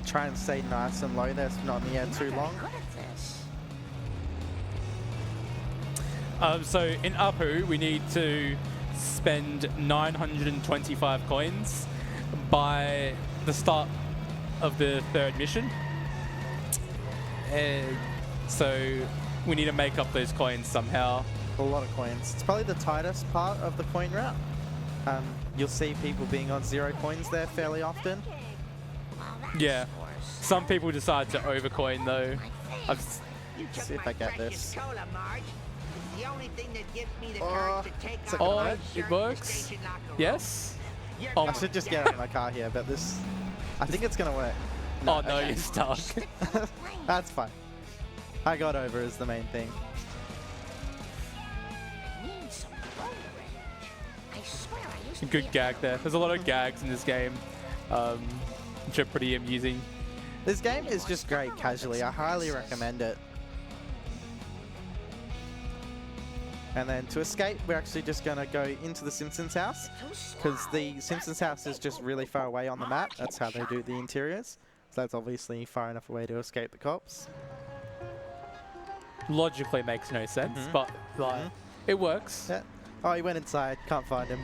Try and stay nice and low there, so not in the air too long. So in Apu, we need to spend 925 coins by the start of the 3rd mission. And so we need to make up those coins somehow. A lot of coins. It's probably the tightest part of the coin route. You'll see people being on 0 coins there fairly often. Yeah. Some people decide to overcoin though. Let's see if I get this. Oh, it works. Yes. I should just get out of my car here, but this... I think it's going to work. Oh no, you're stuck. That's fine. I got over is the main thing. Good gag there. There's a lot of gags in this game, which are pretty amusing. This game is just great casually. I highly recommend it. And then to escape, we're actually just going to go into the Simpsons house, because the Simpsons house is just really far away on the map. That's how they do the interiors. So that's obviously far enough away to escape the cops. Logically makes no sense, but like it works. Yeah. Oh, he went inside. Can't find him.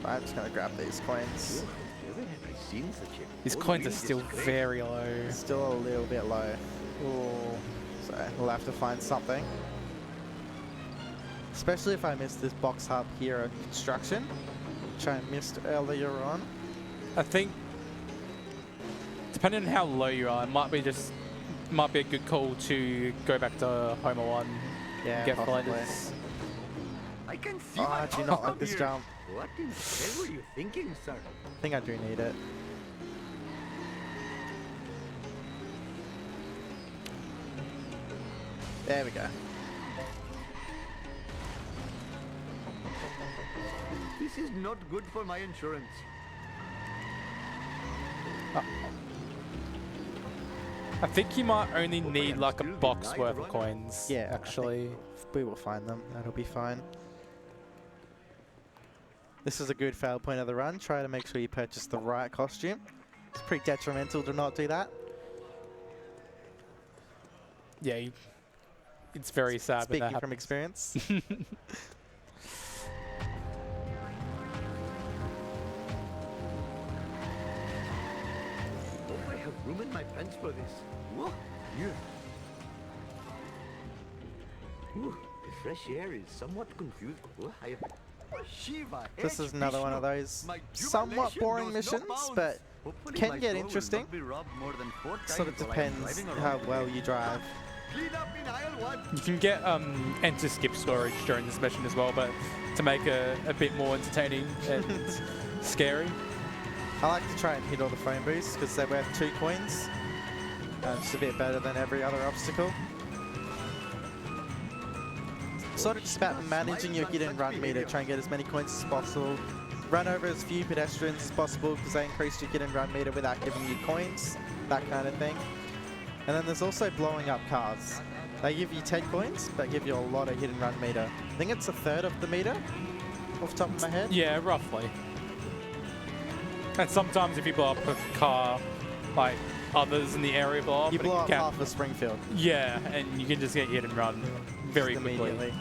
I'm just going to grab these coins. These coins are still very low. Still a little bit low. Ooh. So we'll have to find something. Especially if I miss this box hub here at construction, which I missed earlier on. I think, depending on how low you are, it might be a good call to go back to Homer 1 and get fighters. I can see I do not like this jump. What in the hell were you thinking, sir? I think I do need it. There we go. This is not good for my insurance. I think you might only need like a box worth of coins. Yeah, actually. We will find them. That'll be fine. This is a good fail point of the run. Try to make sure you purchase the right costume. It's pretty detrimental to not do that. Yeah, it's very sad when that Speaking from happens. experience. I have room in my pants for this. Whoa, yeah. Ooh, the fresh air is somewhat confused. Whoa, Shiva, This is another one of those somewhat boring missions, but can get interesting. Sort of depends how well you drive. You can get enter skip storage during this mission as well, but to make a bit more entertaining and scary. I like to try and hit all the phone booths because they're worth 2 coins. It's a bit better than every other obstacle. Sort of just about managing your hit and run meter, try and get as many coins as possible. run over as few pedestrians as possible because they increase your hit and run meter without giving you coins, that kind of thing. And then there's also blowing up cars. They give you 10 coins, but give you a lot of hit and run meter. I think it's a third of the meter, off the top of my head. Yeah, roughly. And sometimes if you blow up a car, like others in the area blow up. You but blow it up can- half of Springfield. Yeah, and you can just get hit and run very Just quickly. immediately.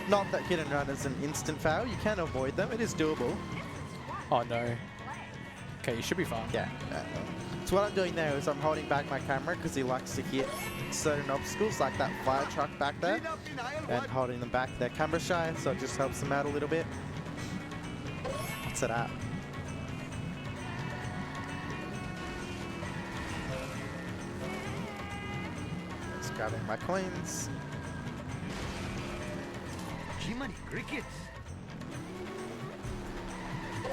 Not that hit and run is an instant fail. You can avoid them. It is doable. Oh no. Okay, you should be fine. Yeah. So what I'm doing now is I'm holding back my camera because he likes to hit certain obstacles like that fire truck back there, and holding them back. They're camera shy, so it just helps them out a little bit. What's it at? Just grabbing my coins. Jiminy crickets.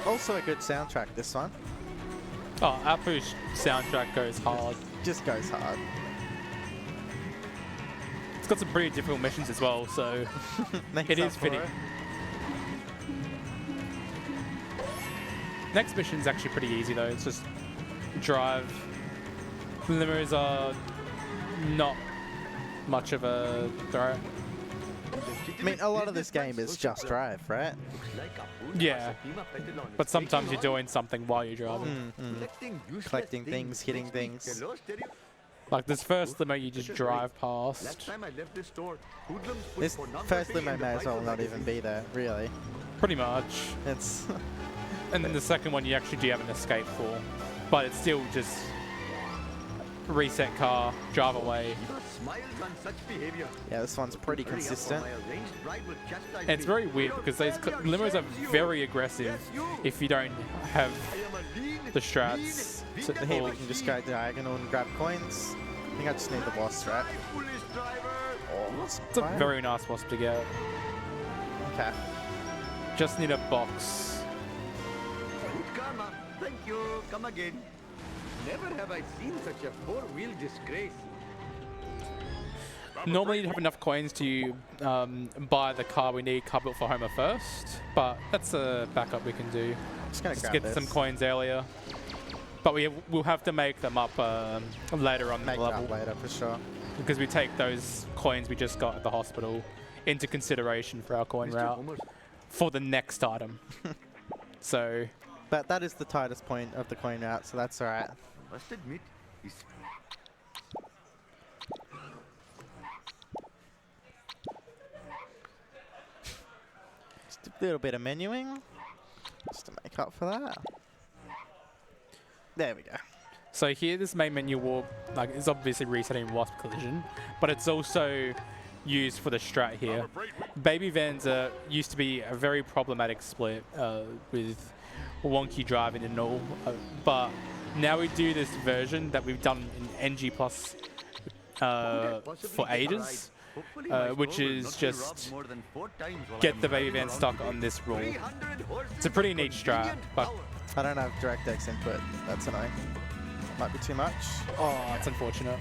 Also a good soundtrack, this one. Oh, Apu's soundtrack goes hard. Just goes hard. It's got some pretty difficult missions as well, so Makes it up is for fitting. it. Next mission's actually pretty easy though. It's just drive. Limos are not much of a threat. I mean, a lot of this game is just drive, right? Yeah, but sometimes you're doing something while you're driving. Collecting things, hitting things. Like this first limo you just drive past. This first limo may as well not even be there, really. Pretty much. It's And then the second one you actually do have an escape for. But it's still just reset car, drive away. yeah, this one's pretty consistent. And it's very weird because these limos are very aggressive if you don't have the strats. So here we can just go diagonal and grab coins. I think I just need the boss, right? Oh, It's a very nice wasp to get. okay. Just need a box. Good karma. Thank you. Come again. Never have I seen such a four-wheel disgrace. Normally you'd have enough coins to buy the car we need car built for Homer first, but that's a backup we can do. Just gonna Just grab get some this. coins earlier. But we'll have to make them up later on in Make the that level. later for sure. Because we take those coins we just got at the hospital into consideration for our coin route for the next item. So, But that is the tightest point of the coin route, so that's alright. Must admit, he's Just a little bit of menuing, just to make up for that. There we go. so here this main menu will is obviously resetting Wasp Collision, but it's also used for the strat here. Baby vans used to be a very problematic split with wonky driving and all, but now we do this version that we've done in NG Plus for ages, which is just get the baby van stuck on this rule. It's a pretty neat strat, but I don't have DirectX input. That's annoying. Might be too much. oh, it's unfortunate.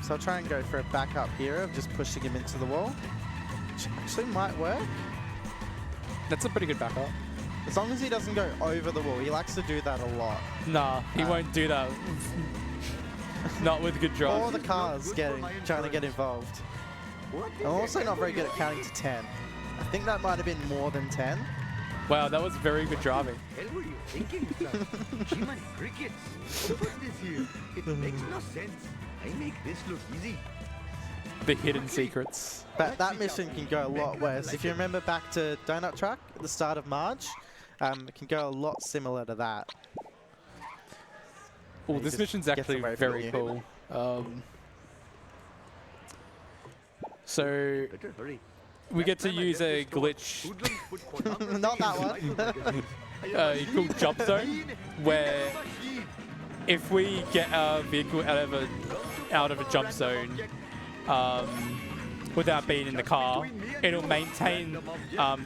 So I'll try and go for a backup here of just pushing him into the wall, which actually might work. That's a pretty good backup. As long as he doesn't go over the wall. He likes to do that a lot. Nah, he won't do that. Not with good drive. Or the cars trying to get involved. I'm also not very good at counting to 10. I think that might have been more than 10. Wow, that was very good driving. hell were you thinking, son? Jiminy crickets. What was this here? It makes no sense. I make this look easy. The hidden secrets. But that mission can go a lot worse. If you remember back to Donut Truck at the start of Marge, it can go a lot similar to that. Oh, He this just mission's gets actually away from very you. cool. So Better hurry. we get to use a glitch Not that one. called Jump Zone, where if we get our vehicle out of a jump zone without being in the car, it'll maintain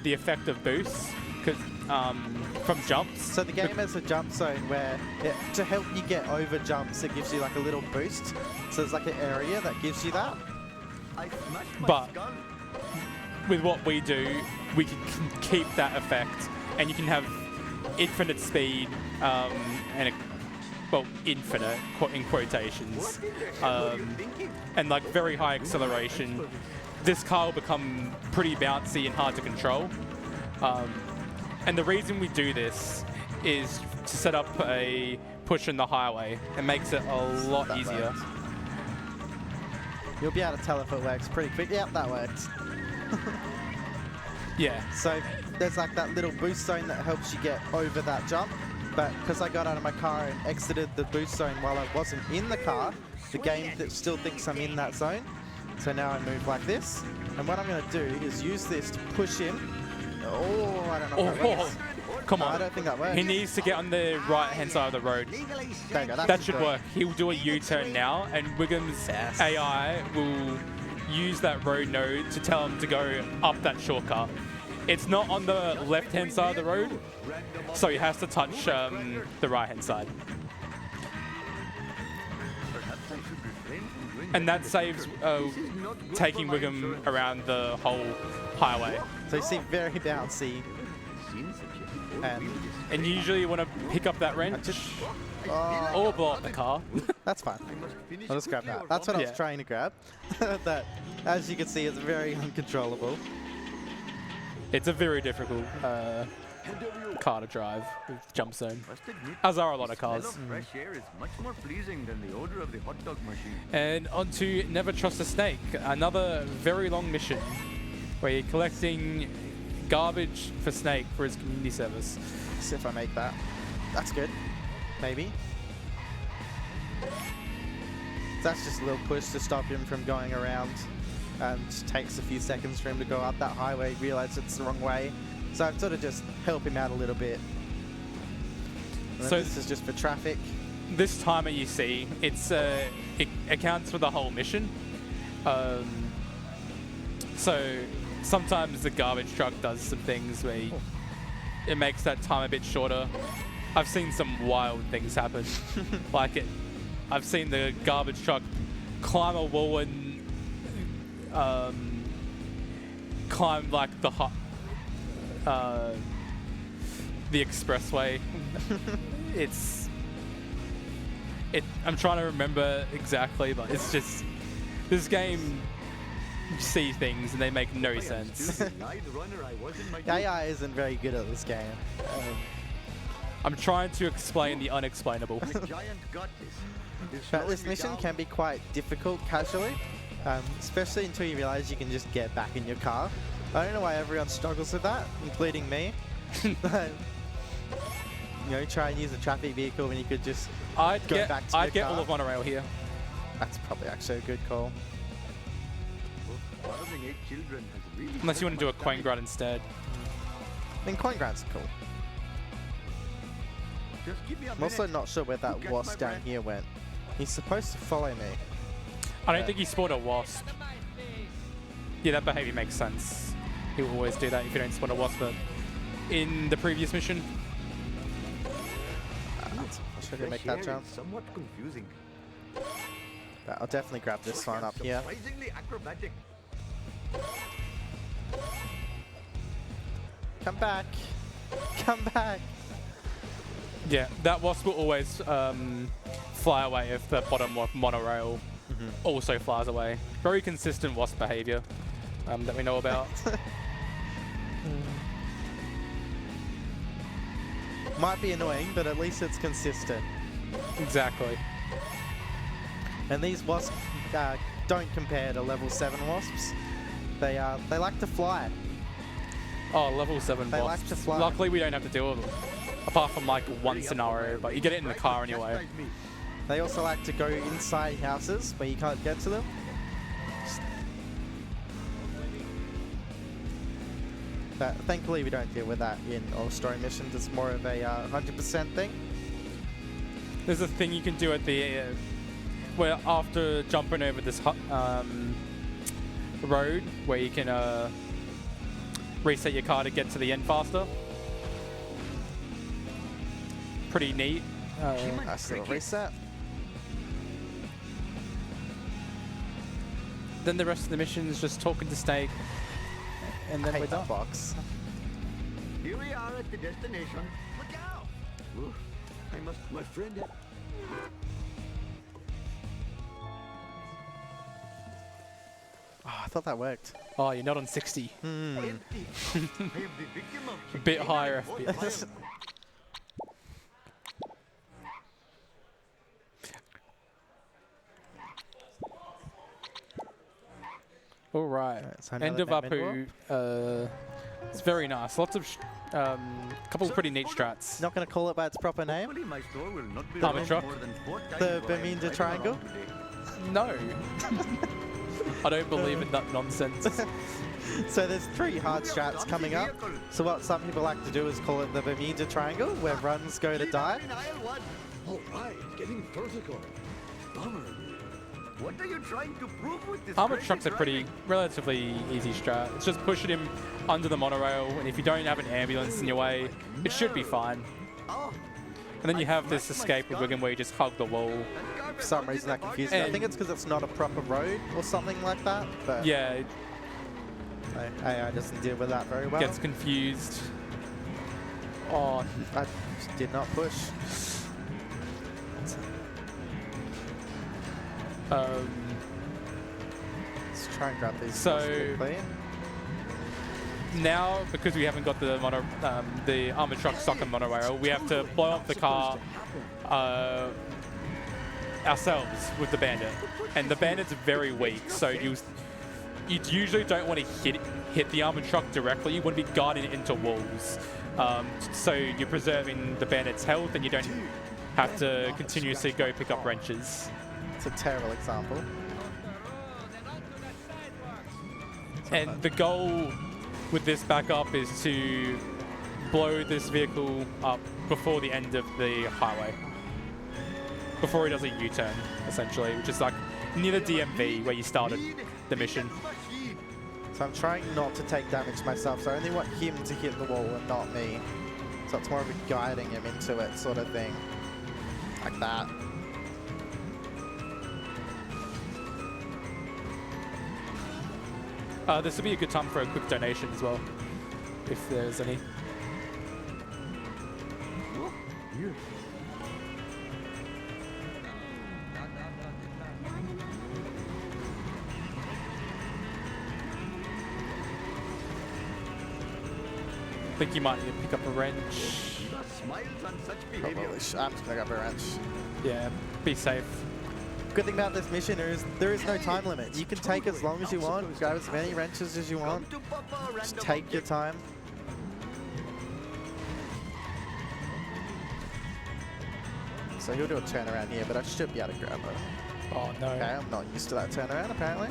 the effect of boosts from jumps. So the game has a jump zone where to help you get over jumps, it gives you like a little boost. So there's like an area that gives you that. I smashed my But skull. with what we do, we can keep that effect, and you can have infinite speed and well, infinite in quotations, and like very high acceleration. This car will become pretty bouncy and hard to control. And the reason we do this is to set up a push in the highway. It makes it a lot That easier. works. You'll be able to tell if it works pretty quick. Yep, that works. Yeah. So there's like that little boost zone that helps you get over that jump. But because I got out of my car and exited the boost zone while I wasn't in the car, the game still thinks I'm in that zone. So now I move like this. And what I'm going to do is use this to push in. Oh, I don't know if that works. Come No, on. I don't think that works. He needs to get on the right-hand side of the road. There you go, That should work. He'll do a U-turn now, and Wiggum's Yes. AI will use that road node to tell him to go up that shortcut. It's not on the left-hand side of the road, so he has to touch the right-hand side. And that saves taking Wiggum around the whole highway. So you see very bouncy. And usually you want to pick up that wrench or blow up the car. That's fine. I'll just grab that. That's what I was Yeah. trying to grab. That, as you can see, is very uncontrollable. It's a very difficult car to drive with jump zone, as are a lot of cars. Fresh air is much more pleasing than the odor of the hot dog machine. And on to Never Trust a Snake, another very long mission where you're collecting garbage for Snake for his community service. See if I make that. That's good. Maybe. That's just a little push to stop him from going around. And it takes a few seconds for him to go up that highway, realize it's the wrong way. So I've sort of just help him out a little bit. And So this is just for traffic. This timer you see, it accounts for the whole mission. So sometimes the garbage truck does some things where it makes that time a bit shorter. I've seen some wild things happen. I've seen the garbage truck climb a wall and climb like the expressway. I'm trying to remember exactly, but it's just this game. You see things and they make no sense. The AI isn't very good at this game. I'm trying to explain the unexplainable. But this mission can be quite difficult casually, especially until you realize you can just get back in your car. I don't know why everyone struggles with that, including me. But, you know, try and use a traffic vehicle when you could just I'd go get back to your car. all of monorail here. That's probably actually a good call. Unless you want to do a coin grunt instead. I mean, coin grants are cool. I'm also not sure where that wasp down here went. He's supposed to follow me. I don't think he spawned a wasp. Yeah, that behavior makes sense. He will always do that if you don't spawn a wasp. But in the previous mission, I should make that jump. Somewhat confusing. But I'll definitely grab this one up here. Surprisingly acrobatic. Come back. Come back. yeah, that wasp will always fly away if the bottom monorail also flies away. Very consistent wasp behavior that we know about. Might be annoying, but at least it's consistent. Exactly. And these wasps don't compare to level 7 wasps. They like to fly. Oh, level 7 They wasps. like to fly. Luckily, we don't have to deal with them. Apart from like one scenario, but you get it in the car anyway. They also like to go inside houses where you can't get to them. But thankfully we don't deal with that in all story missions. It's more of a 100% thing. There's a thing you can do at the where after jumping over this road where you can reset your car to get to the end faster. Pretty neat. Nice little reset. then the rest of the mission is just talking to Snake, and then I we're hate done. that box. Here we are at the destination. Look out! Ooh, my friend. Oh, I thought that worked. Oh, you're not on 60. Empty. I am the victim of A bit higher chicanery FPS. All right. Alright, so End another of net mid Apu. It's very nice. Lots of, couple pretty neat strats. Not going to call it by its proper name. Hopefully my store will not be Armor running truck. more than 4 times The what I am Bermuda driving Triangle? around today. No. I don't believe in that nonsense. So there's 3 hard strats coming up. So what some people like to do is call it the Bermuda Triangle, where runs go to die. All right, getting vertical. Bummer. What are you trying to prove with this? Armored crazy trucks are pretty driving? relatively easy strat. It's just pushing him under the monorail, and if you don't have an ambulance in your way, it should be fine. Oh, And then you have this escape with Wigan where you just hug the wall. For some reason that confused me. I And- think it's because it's not a proper road or something like that. But Yeah, it AI doesn't deal with that very well. gets confused. Oh, I just did not push. Let's try and grab these. So- spots quickly. now because we haven't got the armored truck stuck on monorail, we have to blow up the car ourselves with the bandit, and the bandit's very weak. So you usually don't want to hit the armored truck directly. You want to be guarding it into walls. So you're preserving the bandit's health, and you don't have to continuously go pick up wrenches. It's a terrible example. And the goal with this backup is to blow this vehicle up before the end of the highway. Before he does a U-turn, essentially, which is like near the DMV where you started the mission. So I'm trying not to take damage myself, so I only want him to hit the wall and not me. So it's more of a guiding him into it sort of thing. Like that. This would be a good time for a quick donation as well, if there's any. I think you might need to pick up a wrench. Smiles on such behavior. Probably I'm just gonna grab a wrench. Yeah, be safe. Good thing about this mission is there is no time limit. You can take as long as you want, grab as many wrenches as you want. Come to Papa, Just random take your object. time. So he'll do a turnaround here, but I should be able to grab it. Oh no. Okay, I'm not used to that turnaround apparently.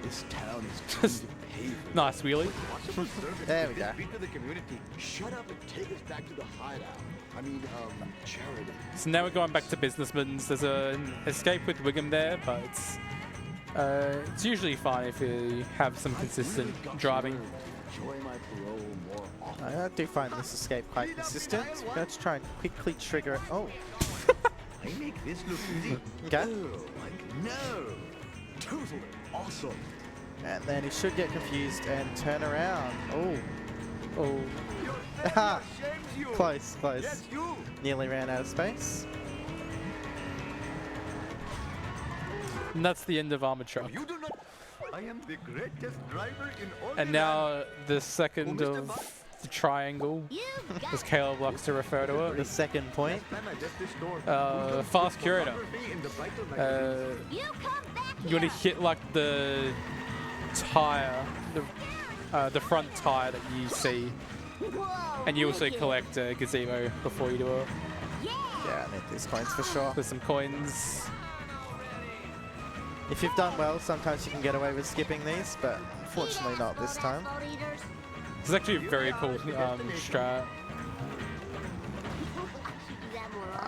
This town is trying to pay for it. Nice wheelie. Possible service There to we this go. bit of the community. Shut up and take us back to the hideout. I mean, charity. So now we're going back to Businessman's. There's an escape with Wiggum there, but it's usually fine if you have some consistent driving. Enjoy my parole more often. I do find this escape quite consistent. Let's try and quickly trigger it. Oh, I make this look easy. okay. Oh, like no. Totally awesome. And then he should get confused and turn around. Oh, Oh, ha! Shames you. Close, close. Yes, you. Nearly ran out of space. and that's the end of Armored Truck. You do not. I am the greatest driver in all. And the now land. the second of the triangle, You've got as Caleb likes to refer to The it. second point. Last time I left this store, Fast curator. in the Vital magazine. you come back You want here. to hit like the tire, the front tire that you see, Whoa, and you also wicked. collect a gazebo before you do it. Yeah. Yeah, I need these coins for sure. There's some coins. If you've done well, sometimes you can get away with skipping these, but unfortunately not this time. This is actually a very cool strat.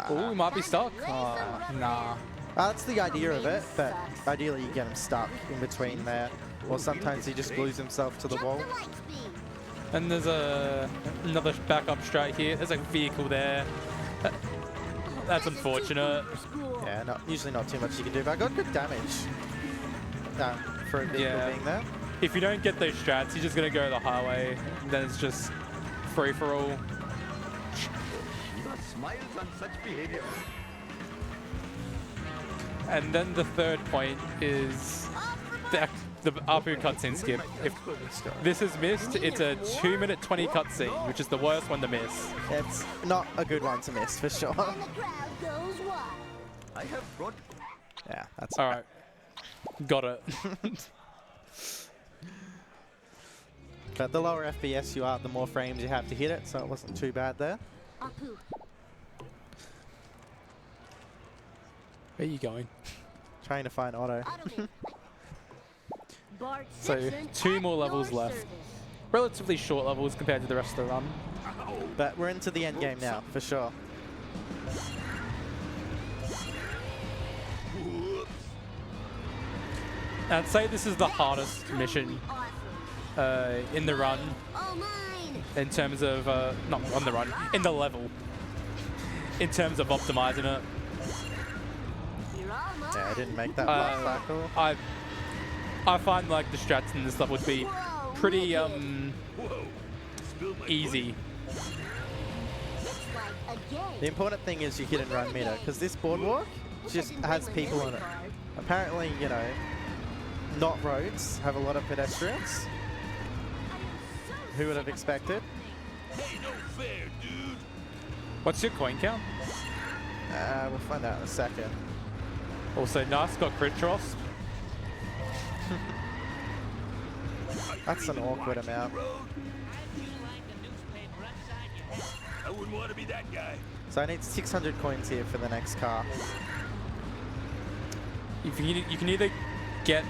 Oh, we might be stuck. Oh, nah. That's the idea of it, but ideally you get him stuck in between there, or sometimes he just glues himself to the wall. And there's another backup strat here. There's a vehicle there. That's unfortunate. Yeah, usually not too much you can do, but I got good damage. for a vehicle Yeah. being there. If you don't get those strats, you're just gonna go the highway. And then it's just free for all. Shiva smiles on such behavior. And then the third point is the APU cutscene skip. If this is missed, it's a 2-minute 20 cutscene, which is the worst one to miss. It's not a good one to miss for sure. And the crowd goes wild. I have brought Yeah, that's All right, got it. But the lower FPS you are, the more frames you have to hit it, so it wasn't too bad there. Apu. Where are you going? Trying to find Otto. Automated. Bart So, Simpson 2 at more your levels left. service. Relatively short levels compared to the rest of the run. But we're into the end game now, for sure. I'd say this is the hardest mission Awesome. in the run, Oh, mine. in terms of, not on the run, in the level. In terms of optimizing it. You're all mine. Yeah, I didn't make that last cycle. I find like the strats in this level to be Whoa, pretty wicked. easy. It's like a game. The important thing is you hit and run meter, because this boardwalk just has people on it. Apparently, you know, not roads have a lot of pedestrians. Who would have expected? What's your coin count? We'll find out in a second. Also, nice got crit dross. That's an awkward amount. I wouldn't want to be that guy. So I need 600 coins here for the next car. You can either get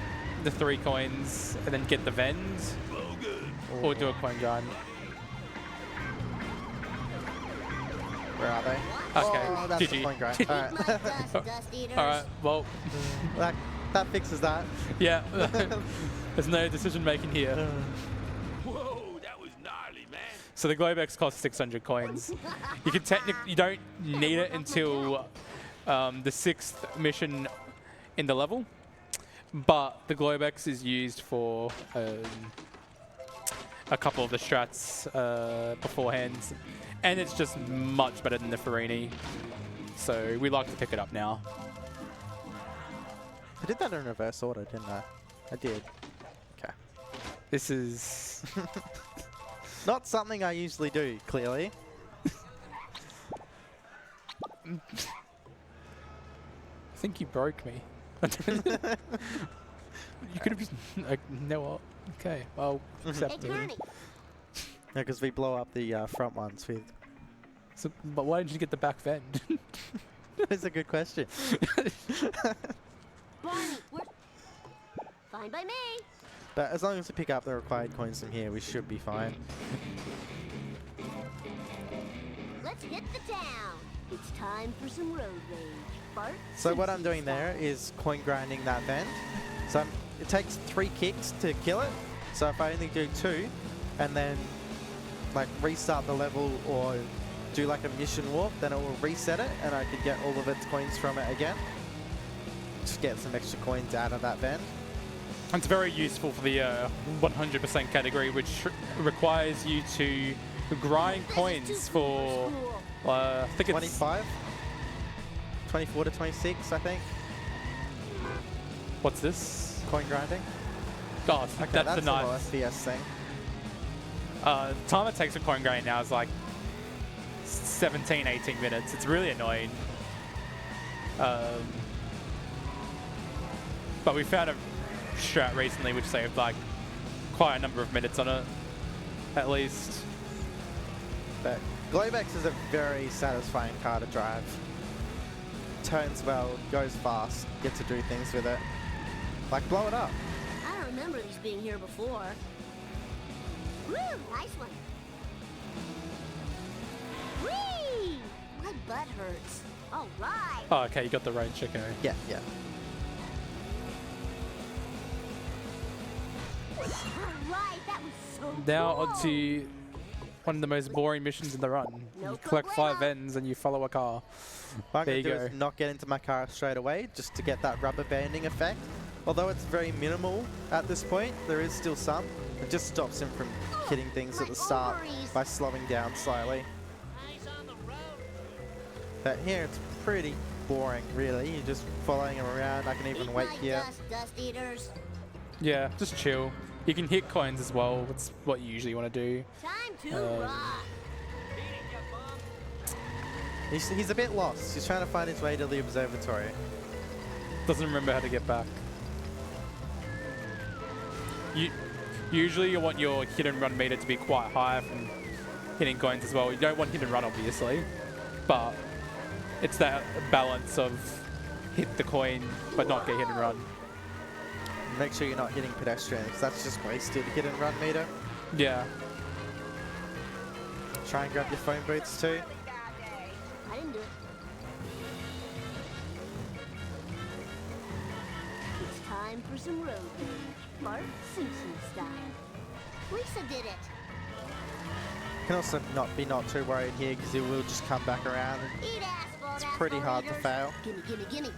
the 3 coins and then get the vends, or do a coin grind. Where are they? Okay, Oh, that's the GG. point grind. GG. All right. Dust eaters. All right, well, that fixes that. yeah. There's no decision making here. Whoa, that was gnarly, man. So the Globex costs 600 coins. You can you don't need it until the 6th mission in the level, but the Globex is used for a couple of the strats beforehand, and it's just much better than the Farini. So we like to pick it up now. I did that in reverse order, didn't I? I did. Okay. This is Not something I usually do, clearly. I think you broke me. You could have just like, no what? Okay, I'll accept Hey, it. Connie. No, because we blow up the front ones with... So, but why didn't you get the back vend? That's a good question. Barney, we're... Fine by me. But as long as we pick up the required coins from here, we should be fine. Let's hit the town. It's time for some road rage. Bart So what I'm Simpson's doing there style. is coin grinding that vent. So it takes 3 kicks to kill it. So if I only do 2, and then like restart the level or do like a mission warp, then it will reset it, and I could get all of its coins from it again. Just get some extra coins out of that vent. It's very useful for the 100% category, which requires you to grind coins for, I think it's 25? 24 to 26, I think. What's this? Coin grinding. Oh, Okay, that's a a low nice. FPS thing. Time it takes for coin grinding now is like 17, 18 minutes. It's really annoying. But we found a strat recently which saved like quite a number of minutes on it, at least. But Globex is a very satisfying car to drive. Turns well, goes fast, get to do things with it. Like blow it up. I don't remember these being here before. Woo, nice one. Whee! My butt hurts. All right. Oh, okay, you got the range, okay. Yeah, yeah. All right, that was so Now cool. onto one of the most boring missions in the run. No You collect 5 problemo. ends and you follow a car. What I'm There going to you do go. is not get into my car straight away, just to get that rubber banding effect. although it's very minimal at this point, there is still some. It just stops him from hitting things at the start by slowing down slightly. But here it's pretty boring, really. You're just following him around. I can even wait here. Dust eaters. Yeah, just chill. You can hit coins as well. That's what you usually want to do. Time to rock. He's a bit lost. He's trying to find his way to the observatory. Doesn't remember how to get back. Usually you want your hit and run meter to be quite high from hitting coins as well. You don't want hit and run, obviously, but it's that balance of hit the coin but not get hit and run. Make sure you're not hitting pedestrians. That's just wasted hit and run meter. Yeah. Try and grab your phone boots too. I didn't do it. It's time for some road rage. Bart Simpson style. Lisa did it. Can also not too worried here because he will just come back around. And Eat asphalt, it's pretty hard to asphalt fail. eaters. Gimme, gimme, gimme.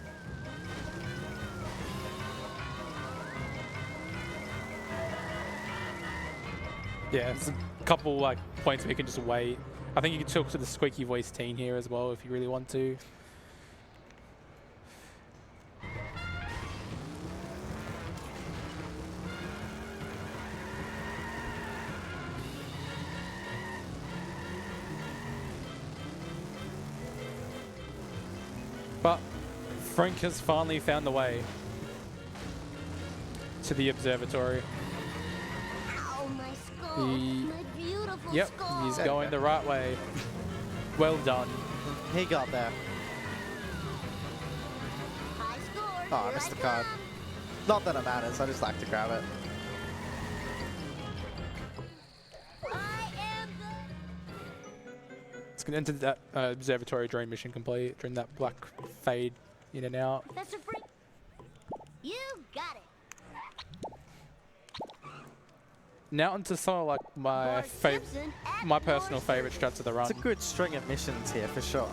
Yeah, there's a couple like points where you can just wait. I think you can talk to the squeaky voice teen here as well if you really want to. But Frank has finally found the way to the observatory. Ow, my skull. He- My beautiful Yep, skull. he's going the right way. Well done. He got there. High score. Oh, I Here missed the come. card. Not that it matters, I just like to grab it. I am It's going to enter that observatory drone mission complete during that black fade in and out. Professor Freak. You got it. Now onto some of like my Bart Simpson at my your personal favorite strats of the run. It's a good string of missions here for sure.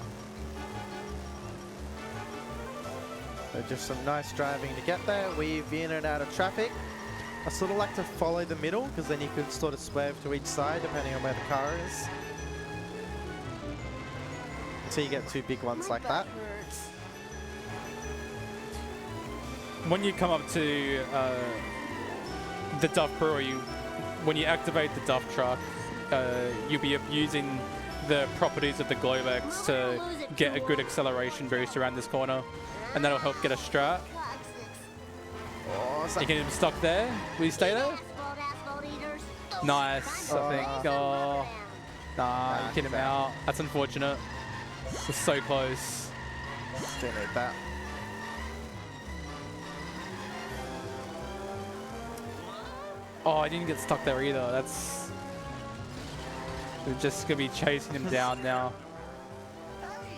So just some nice driving to get there, weave in and out of traffic. I sort of like to follow the middle because then you can sort of swerve to each side depending on where the car is. Until you get two big ones like that. Hurts. When you come up to the Duff Brewer, when you activate the Duff truck, you'll be using the properties of the Globex to get a good acceleration boost around this corner, and that'll help get a strat. Oh, is You that get him stuck there. Will you stay there? Asphalt eaters. Nice, I think. Oh, nah, you get him out. That's unfortunate. It's so close. Still need that. Oh, I didn't get stuck there either. That's... We're just going to be chasing him down now.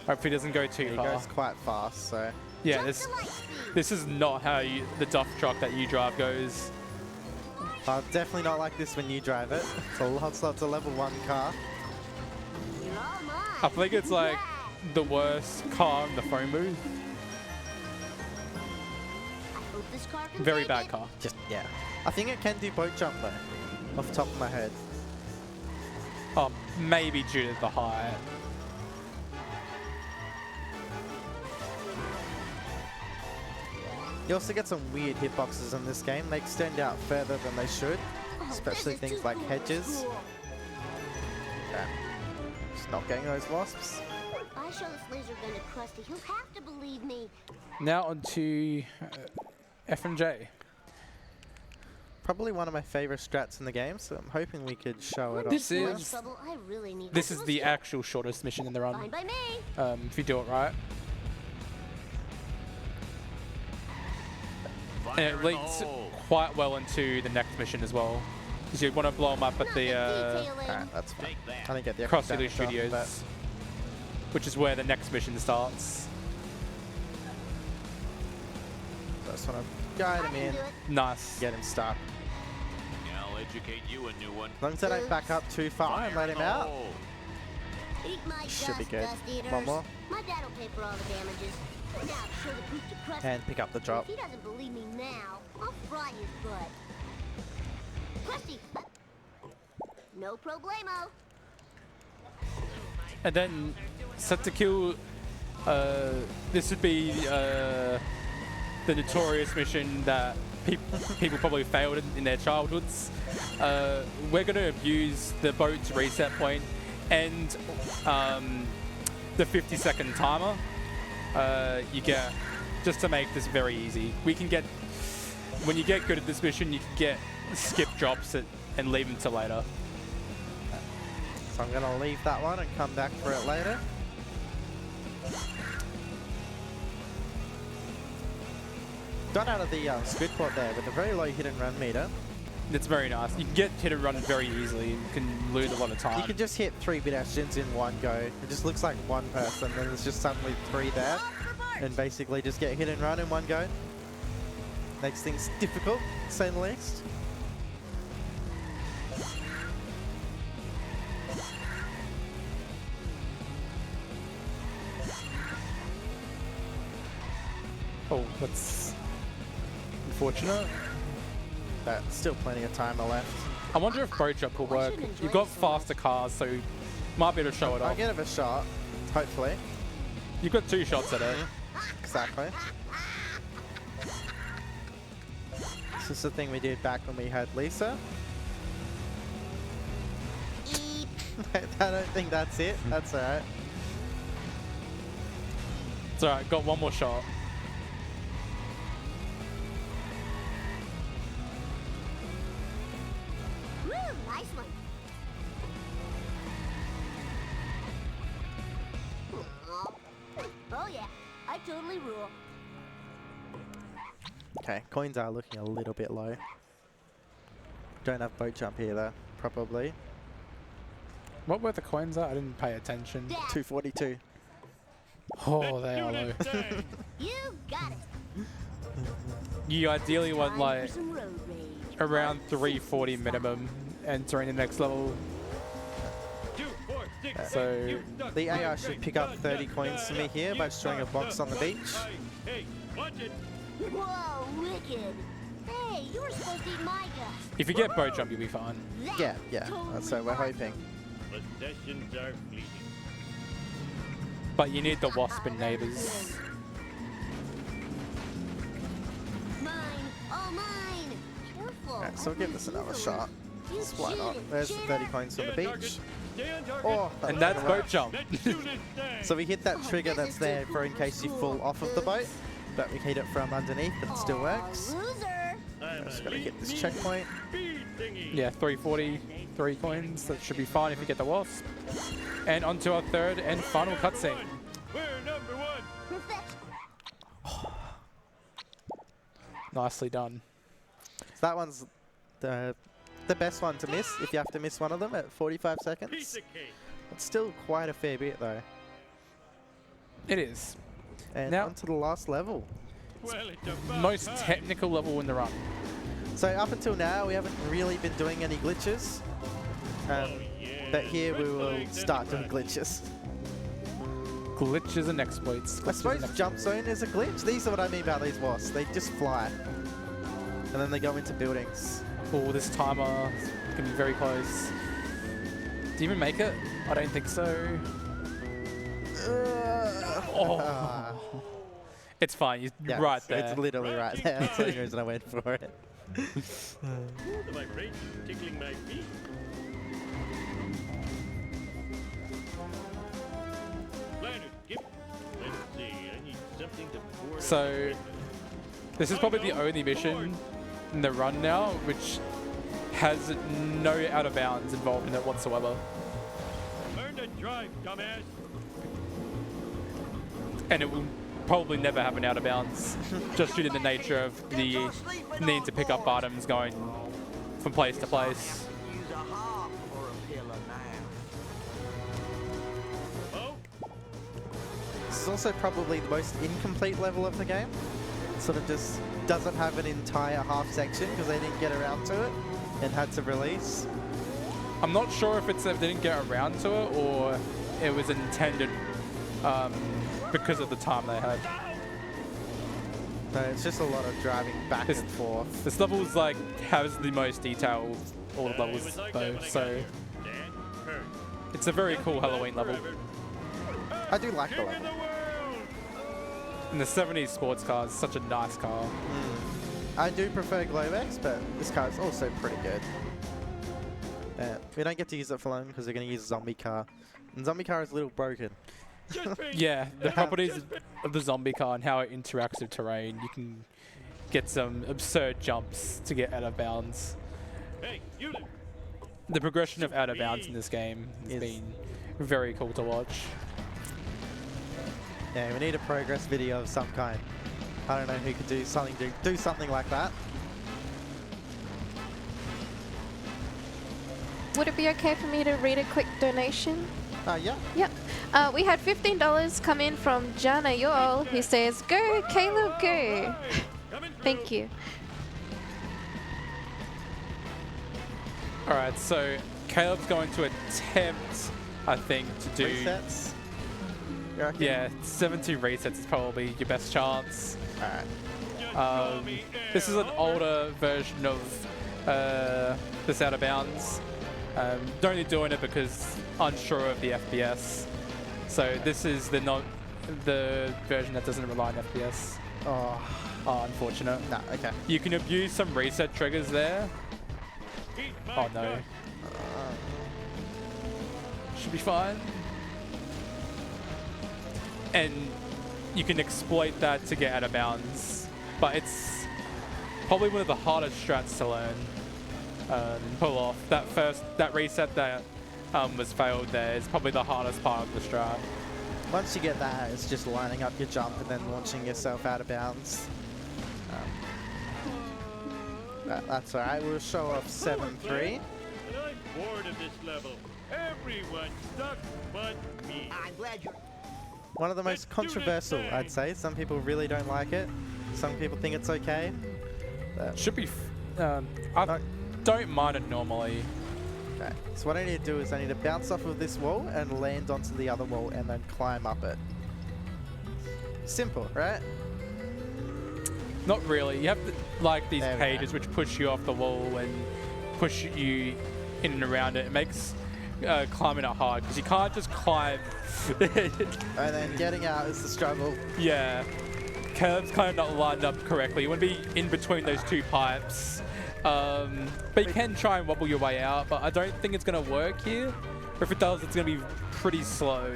Hopefully he doesn't go too He far. goes quite fast, so Yeah, this is not how the Duff truck that you drive goes. definitely not like this when you drive it. It's a level 1 car. You're all mine. I think it's like the worst car in the phone booth. I hope this car can Very take bad it. car. Just, yeah. I think it can do boat jump though, off the top of my head. Oh, maybe due to the height. You also get some weird hitboxes in this game. They extend out further than they should, Oh, especially this is things too like cool. hedges. Cool. Yeah. Just not getting those wasps. I show this laser gun to Krusty. He'll have to believe me. Now onto F and J. Probably one of my favorite strats in the game, so I'm hoping we could show it This off. Much is trouble, I really need this that is to the listen. actual shortest mission in the run. Fine by me. If you do it right. And it leads quite well into the next mission as well. Because you want to blow them up at the Alright, that's fine. I didn't get the extra Cross City damage off, Studios, but which is where the next mission starts. just want to guide I him can in, do it. Nice. get him stuck. I'll educate you a new one. As long as I don't back up too far and let him out. Eat my Should be dust, good. dust eaters. One more. My dad'll pay for all the damages. Now show the proof to Krusty. And pick up the drop. If he doesn't believe me now, I'll fry his butt. Krusty! No problemo. And then set to kill. This would be the notorious mission that people probably failed in their childhoods. We're going to abuse the boat's reset point and the 50-second timer you get just to make this very easy. We can get, when you get good at this mission, you can get skip drops and leave them till later. So I'm going to leave that one and come back for it later. Got out of the squid port there with a very low hit and run meter. It's very nice. You can get hit and run very easily. You can lose a lot of time. You can just hit 3 pedestrians in one go. It just looks like one person, then there's just suddenly 3 there. And basically just get hit and run in one go. Makes things difficult, to say the least. Oh, that's unfortunate. But still plenty of timer left. I wonder if boat jump will work. You've got faster cars, so you might be able to show it I'll off. give it a shot, hopefully. You've got 2 shots at it. Exactly. This is the thing we did back when we had Lisa. I don't think that's it. That's alright. It's alright, got one more shot. Woo, nice one. Oh yeah, I totally rule. Okay, coins are looking a little bit low. Don't have boat jump either, probably. What were the coins at? I didn't pay attention. 242. Oh, they are low. You got it. You ideally want Time like for some road rage. around 340 minimum entering the next level. So The AI should pick up 30 coins to me here by destroying a box on the beach. Hey, watch it. Whoa, wicked. Hey, you were supposed to eat my dust. if you get boat jump, you'll be fine. Yeah, yeah, that's so we're hoping. Possessions are fleeting. But you need the wasp and neighbors. Mine, all mine. Careful. Alright, so we'll give this another Easily. shot. You Why not? cheated, There's the cheater. 30 coins from the Stay on target. beach. Stay on target. Oh, And that's boat jump. Let's do this thing. So we hit that trigger that's there for in case you fall off of the boat, but we hit it from underneath and it still Aw, works. Loser. I'm Just a gotta hit this lead checkpoint. speed thingy. Yeah, 340, 3 coins. That should be fine if you get the wasp. And on to our third and final cutscene. We're number 1. Perfect. Nicely done. So that one's the best one to miss if you have to miss one of them at 45 Piece seconds. of cake. It's still quite a fair bit though. It is. And Now- on to the last level. Well, it's about Most time. technical level in the run. So up until now we haven't really been doing any glitches. Oh, yeah. But here we Red will flags start doing everywhere. glitches. Glitches and exploits. I Glitches suppose and exploits. jump zone is a glitch. These are what I mean about these wasps. They just fly. And then they go into buildings. Oh, this timer can be very close. Do you even make it? I don't think so. Oh. Ah. It's fine. You're Yeah, right it's, there. It's literally right there. That's the only reason I went for it. The vibration tickling my feet. Planet, give. Let's see. I need something to pour. So, this is probably the only mission in the run now which has no out of bounds involved in it whatsoever. Learn to drive, dumbass. And it will probably never have an out of bounds just due to the nature of the need to pick up items going from place to place. Use a harp or a pillar now. Oh, This is also probably the most incomplete level of the game. It sort of just doesn't have an entire half section because they didn't get around to it and had to release. I'm not sure if it's that they didn't get around to it or it was intended because of the time they had. No, it's just a lot of driving back and forth. This level's like has the most detail of all the levels though, so it's a very cool Halloween level. I do like the level. And the 70s sports car is such a nice car. I do prefer Globex, but this car is also pretty good. We don't get to use it for long because we're going to use a zombie car. And zombie car is a little broken. Yeah, the properties of the zombie car and how it interacts with terrain, you can get some absurd jumps to get out of bounds. The progression of out of bounds in this game has been very cool to watch. Yeah, we need a progress video of some kind. I don't know who could do something like that. Would it be okay for me to read a quick donation? Yeah. Yep. We had $15 come in from Jana Yol, who says, "Go, Caleb, go." Thank you. All right, so Caleb's going to attempt, I think, to do Resets? yeah, 70 resets is probably your best chance. Alright. This is an older version of this Out of Bounds. Only doing it because unsure of the FPS. So this is the version that doesn't rely on FPS. Oh, Unfortunate. no, okay. You can abuse some reset triggers there. Oh no. Should be fine. And you can exploit that to get out of bounds. But it's probably one of the hardest strats to learn and pull off. That reset that was failed there is probably the hardest part of the strat. Once you get that, it's just lining up your jump and then launching yourself out of bounds. That's alright, we'll show off 7-3. And I'm bored of this level. Everyone stuck but me. I'm glad you're... One of the most controversial, I'd say. Some people really don't like it. Some people think it's okay. Should be. I don't mind it normally. Okay, so what I need to do is I need to bounce off of this wall and land onto the other wall and then climb up it. Simple, right? Not really. You have like these There we pages which push you off the wall and push you in and around it. It makes climbing it hard because you can't just climb. And then getting out is the struggle. Yeah. Caleb's kind of not lined up correctly. You want to be in between those two pipes. But you can try and wobble your way out, but I don't think it's going to work here. Or if it does, it's going to be pretty slow.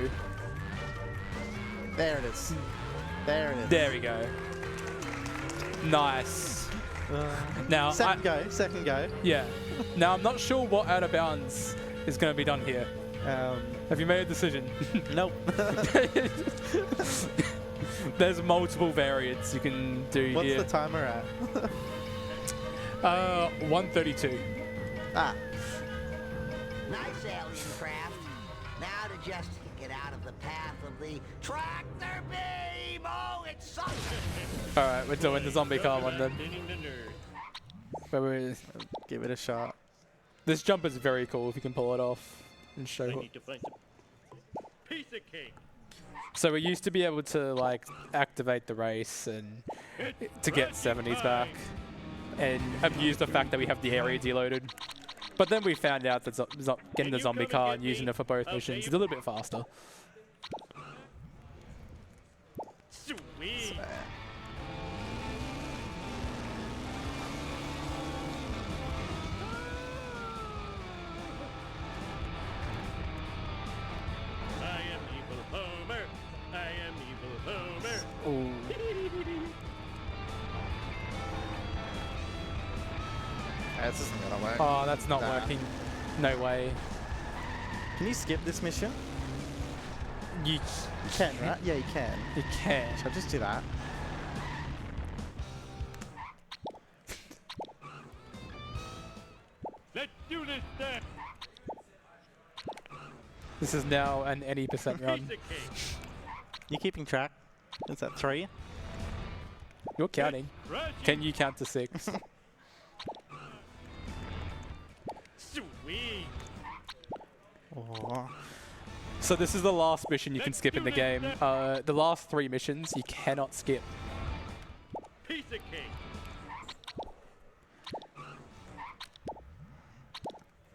There it is. There it is. There we go. Nice. Now, second go. Yeah. Now, I'm not sure what out of bounds is going to be done here. Have you made a decision? Nope. There's multiple variants you can do What's here. the timer at? 132. Ah. Nice alien craft. Now to just get out of the path of the tractor beam. Oh, it sucks. All right, we're doing the zombie car one then. Give it a shot. This jump is very cool if you can pull it off and show I what. need to find some piece of cake. So we used to be able to like activate the race and to get 70s back and abuse the fact that we have the area deloaded. But then we found out that getting the zombie car and using it for both missions is a little bit faster. Sweet. I am evil Homer. I am evil Homer. Ooh. This isn't gonna work. Oh, that's not Nah. working. No way. Can you skip this mission? You You can, right? Yeah, you can. You can. Shall I just do that? Let's do this then. This is now an 80% run. Piece of cake. You keeping track? Is that 3? You're counting. Rushing. Can you count to 6? Sweet. Oh. So this is the last mission you can skip in the game. The last 3 missions you cannot skip. Piece of cake.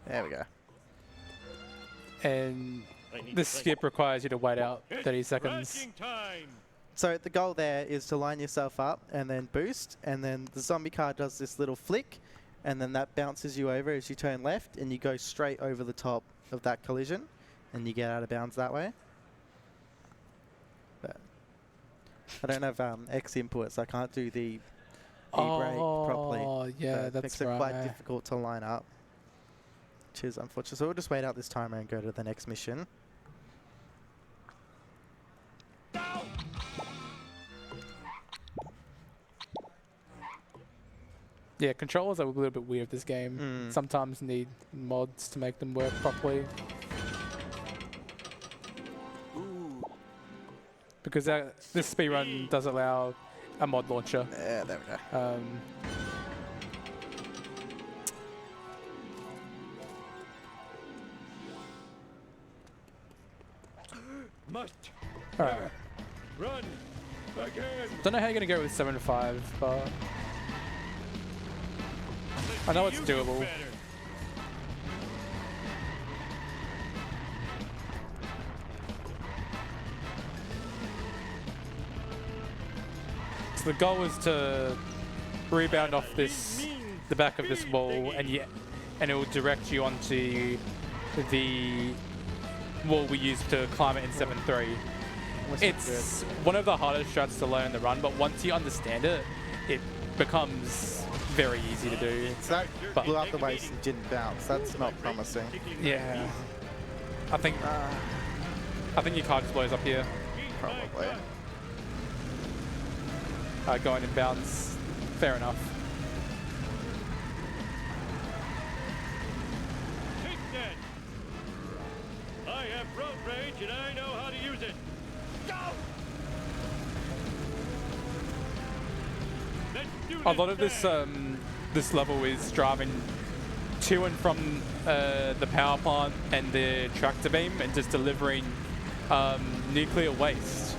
There we go. And this skip requires you to wait out 30 seconds. Crashing time. So the goal there is to line yourself up and then boost, and then the zombie car does this little flick, and then that bounces you over as you turn left, and you go straight over the top of that collision, and you get out of bounds that way. But I don't have X input, so I can't do the e-brake properly. Oh, yeah, so it that's makes it right. quite difficult to line up, which is unfortunate. So we'll just wait out this timer and go to the next mission. Yeah, controllers are a little bit weird this game. Sometimes need mods to make them work properly. Because this speedrun does allow a mod launcher. Yeah, there we go. Must Alright. run again. Don't know how you're going to go with 7.5, but I know it's doable. So the goal is to rebound off the back of this wall, and it will direct you onto the wall we use to climb it in 7.3. It's one of the hardest strats to learn in the run, but once you understand it, it becomes very easy to do. So that blew up the waist and didn't bounce. That's not promising. Yeah. I think your car just blows up here. Probably. Going in bounds. Fair enough. Take that. I have road rage and I know how to use it. Go! Let's do A lot of this this level is driving to and from the power plant and the tractor beam and just delivering nuclear waste.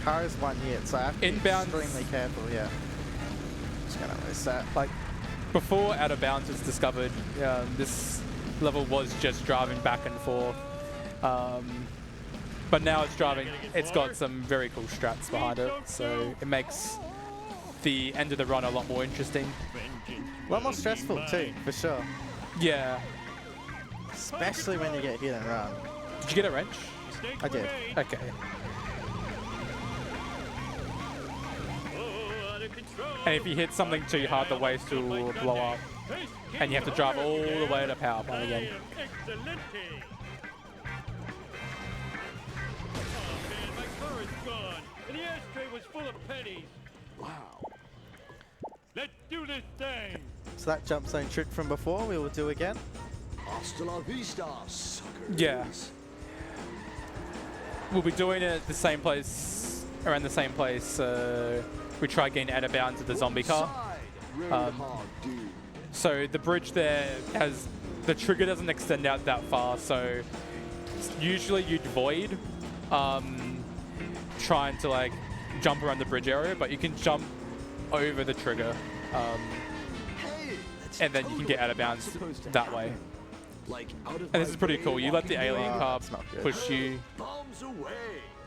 Car is 1 hit, so I have to be Inbounds. extremely careful. Yeah. Just gonna reset. Like before Out of Bounds was discovered, this level was just driving back and forth. But now it's got some very cool strats behind it, so it makes the end of the run a lot more interesting. A lot more stressful too, for sure. Yeah. Especially when you get hit and run. Did you get a wrench? I did. Okay. And if you hit something too hard, the waste will blow up. And you have to drive all the way to power plant again. Let's do this thing. So that jump zone trick from before, we will do again. Hasta la vista, suckers. Yeah. We'll be doing it at the same place, around the same place. We try getting out of bounds of the zombie car. So the bridge there has, the trigger doesn't extend out that far, so usually you'd void trying to like jump around the bridge area, but you can jump over the trigger and then you can get out of bounds that way. And this is pretty cool. You let the alien car push you.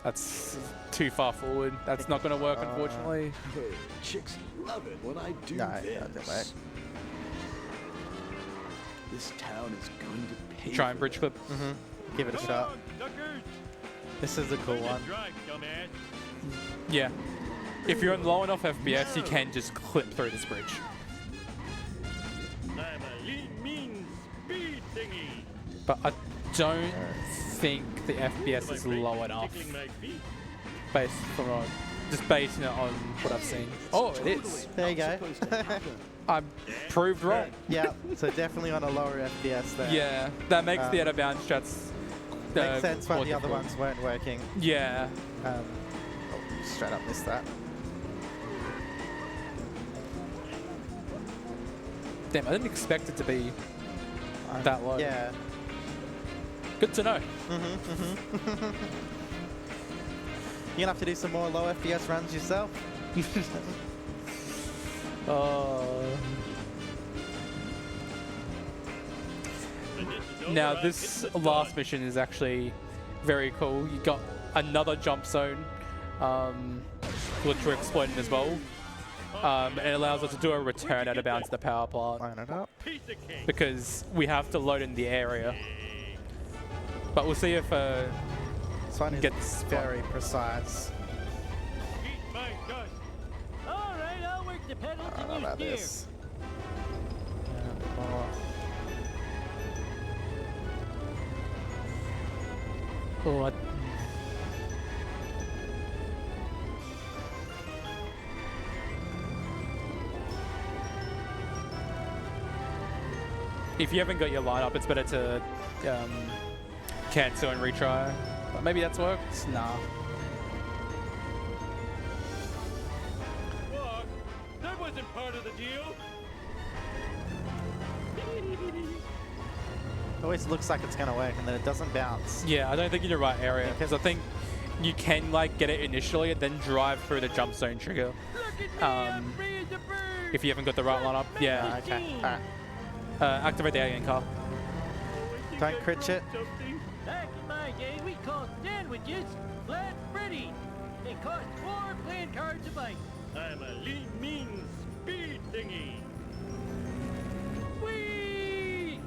That's too far forward. That's not going to work, unfortunately. Hey, chicks love it when I do No, this. This town is going to pay. Try and bridge clip. Give it a shot. This is a cool one. Yeah. If you're on low enough FPS, you can just clip through this bridge. I'm a lean, mean speed thingy. But I don't think the FPS is low enough, based basing it on what I've seen. Oh, it is. There you go. I'm proved wrong. Yeah, so definitely on a lower FPS there. Yeah, that makes the out of bounds strats. Makes sense why more the other difficult. ones weren't working. Yeah. Straight up missed that. Damn, I didn't expect it to be that low. Yeah. Good to know. You're gonna have to do some more low FPS runs yourself. Now this last mission is actually very cool. You got another jump zone, which we're exploiting as well. It allows us to do a return out of bounds to the power plant. Line it up. Because we have to load in the area. But we'll see if This one is gets very precise. All right, I'll work the pedals I don't know and you about steer. this. Oh. Oh, if you haven't got your lineup, it's better to cancel and retry. But maybe that's worked. Nah. What? That wasn't part of the deal. It always looks like it's gonna work and then it doesn't bounce. Yeah, I don't think you're in the right area because I think you can like get it initially and then drive through the jump zone trigger. If you haven't got the right lineup. Yeah. Okay. Alright. Activate the alien car. Don't crit it. Back in my day, we called sandwiches flat Freddy. They cost 4 playing cards a bite. I'm a lean, mean speed thingy. Whee!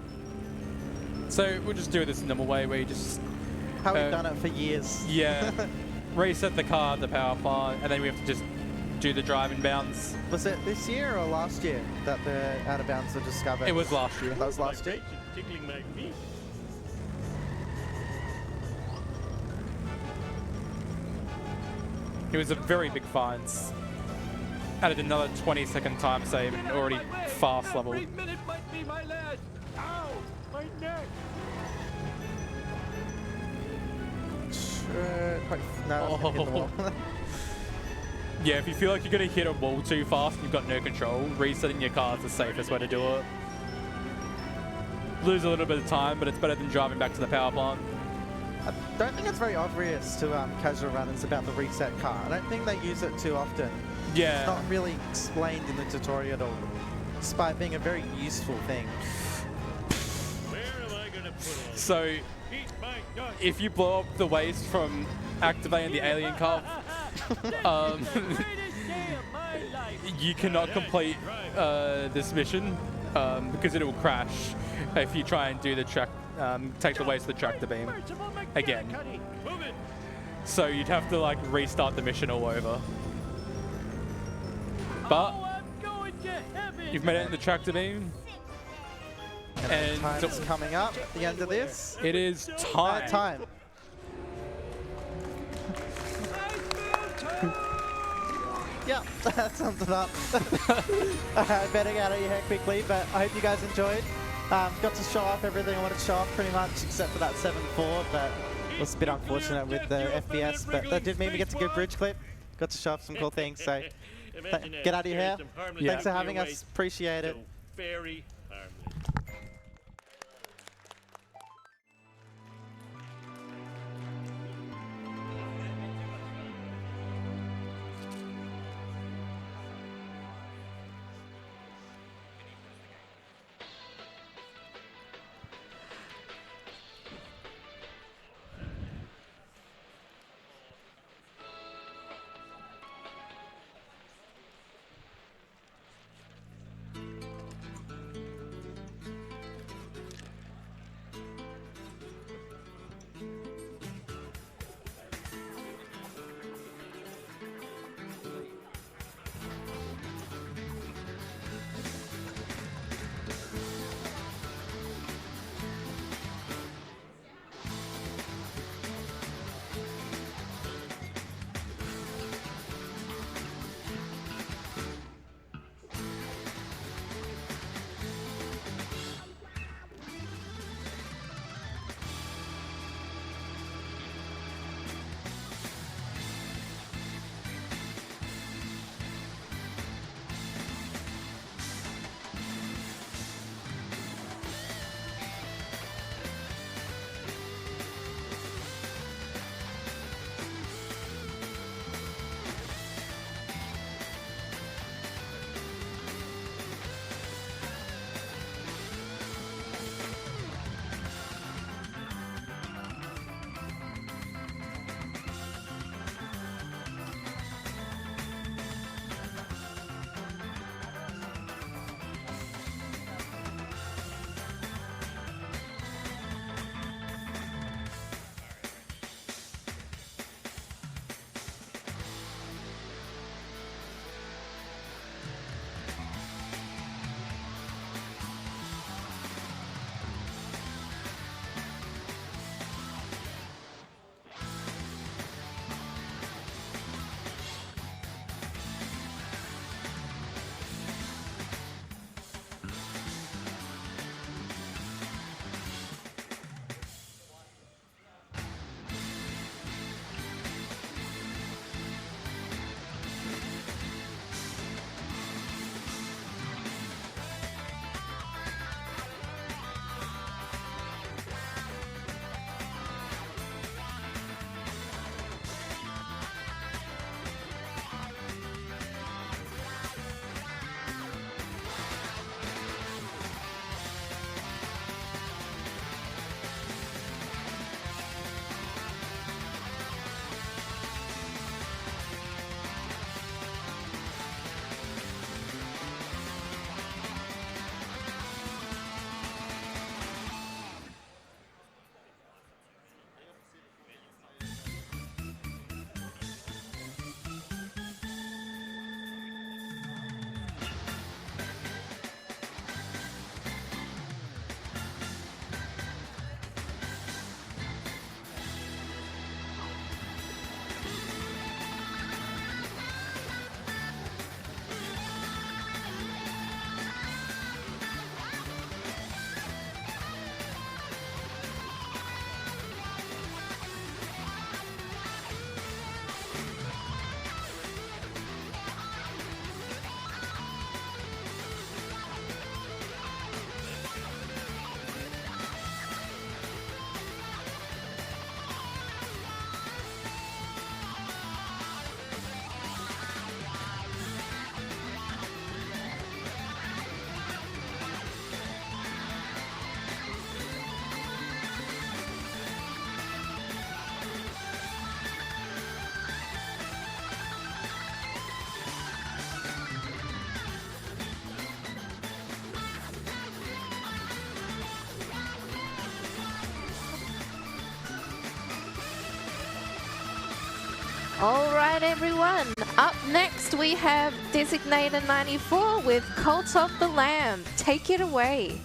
So we'll just do this the normal way where you just How we've done it for years. yeah reset the car, the power plant, and then we have to just do the drive and bounce. Was it this year or last year that the out of bounds were discovered? It was last year. That was last year? Tickling my feet. It was a very big find. Added another 20-second time save and already fast level. Every minute might be my last. Ow! My neck! No, hit the wall. Yeah, if you feel like you're going to hit a wall too fast and you've got no control, resetting your car is the safest way to do it. Lose a little bit of time, but it's better than driving back to the power plant. I don't think it's very obvious to casual runners about the reset car. I don't think they use it too often. It's Yeah. not really explained in the tutorial at all, despite being a very useful thing. Where am I gonna put it? So Eat my nuts. if you blow up the waste from activating the alien car, Greatest day of my life. you cannot complete this mission because it will crash if you try and do the track, take the waste of the tractor beam again. Move it. So you'd have to like restart the mission all over. But Oh, I'm going to heaven. you've made it in the tractor beam, and Time's coming up at the end of this. it is time. Time. Yeah, that sums it up. I better get out of here quickly, but I hope you guys enjoyed. Got to show off everything I wanted to show off pretty much, except for that 7-4, but it was a bit unfortunate with the FPS, but that did mean we get to good bridge clip. Got to show off some cool things, so get out of your hair. Yeah. Thanks for having us. Appreciate it. Very harmless. All right, everyone. Up next, we have Designator 94 with Cult of the Lamb. Take it away.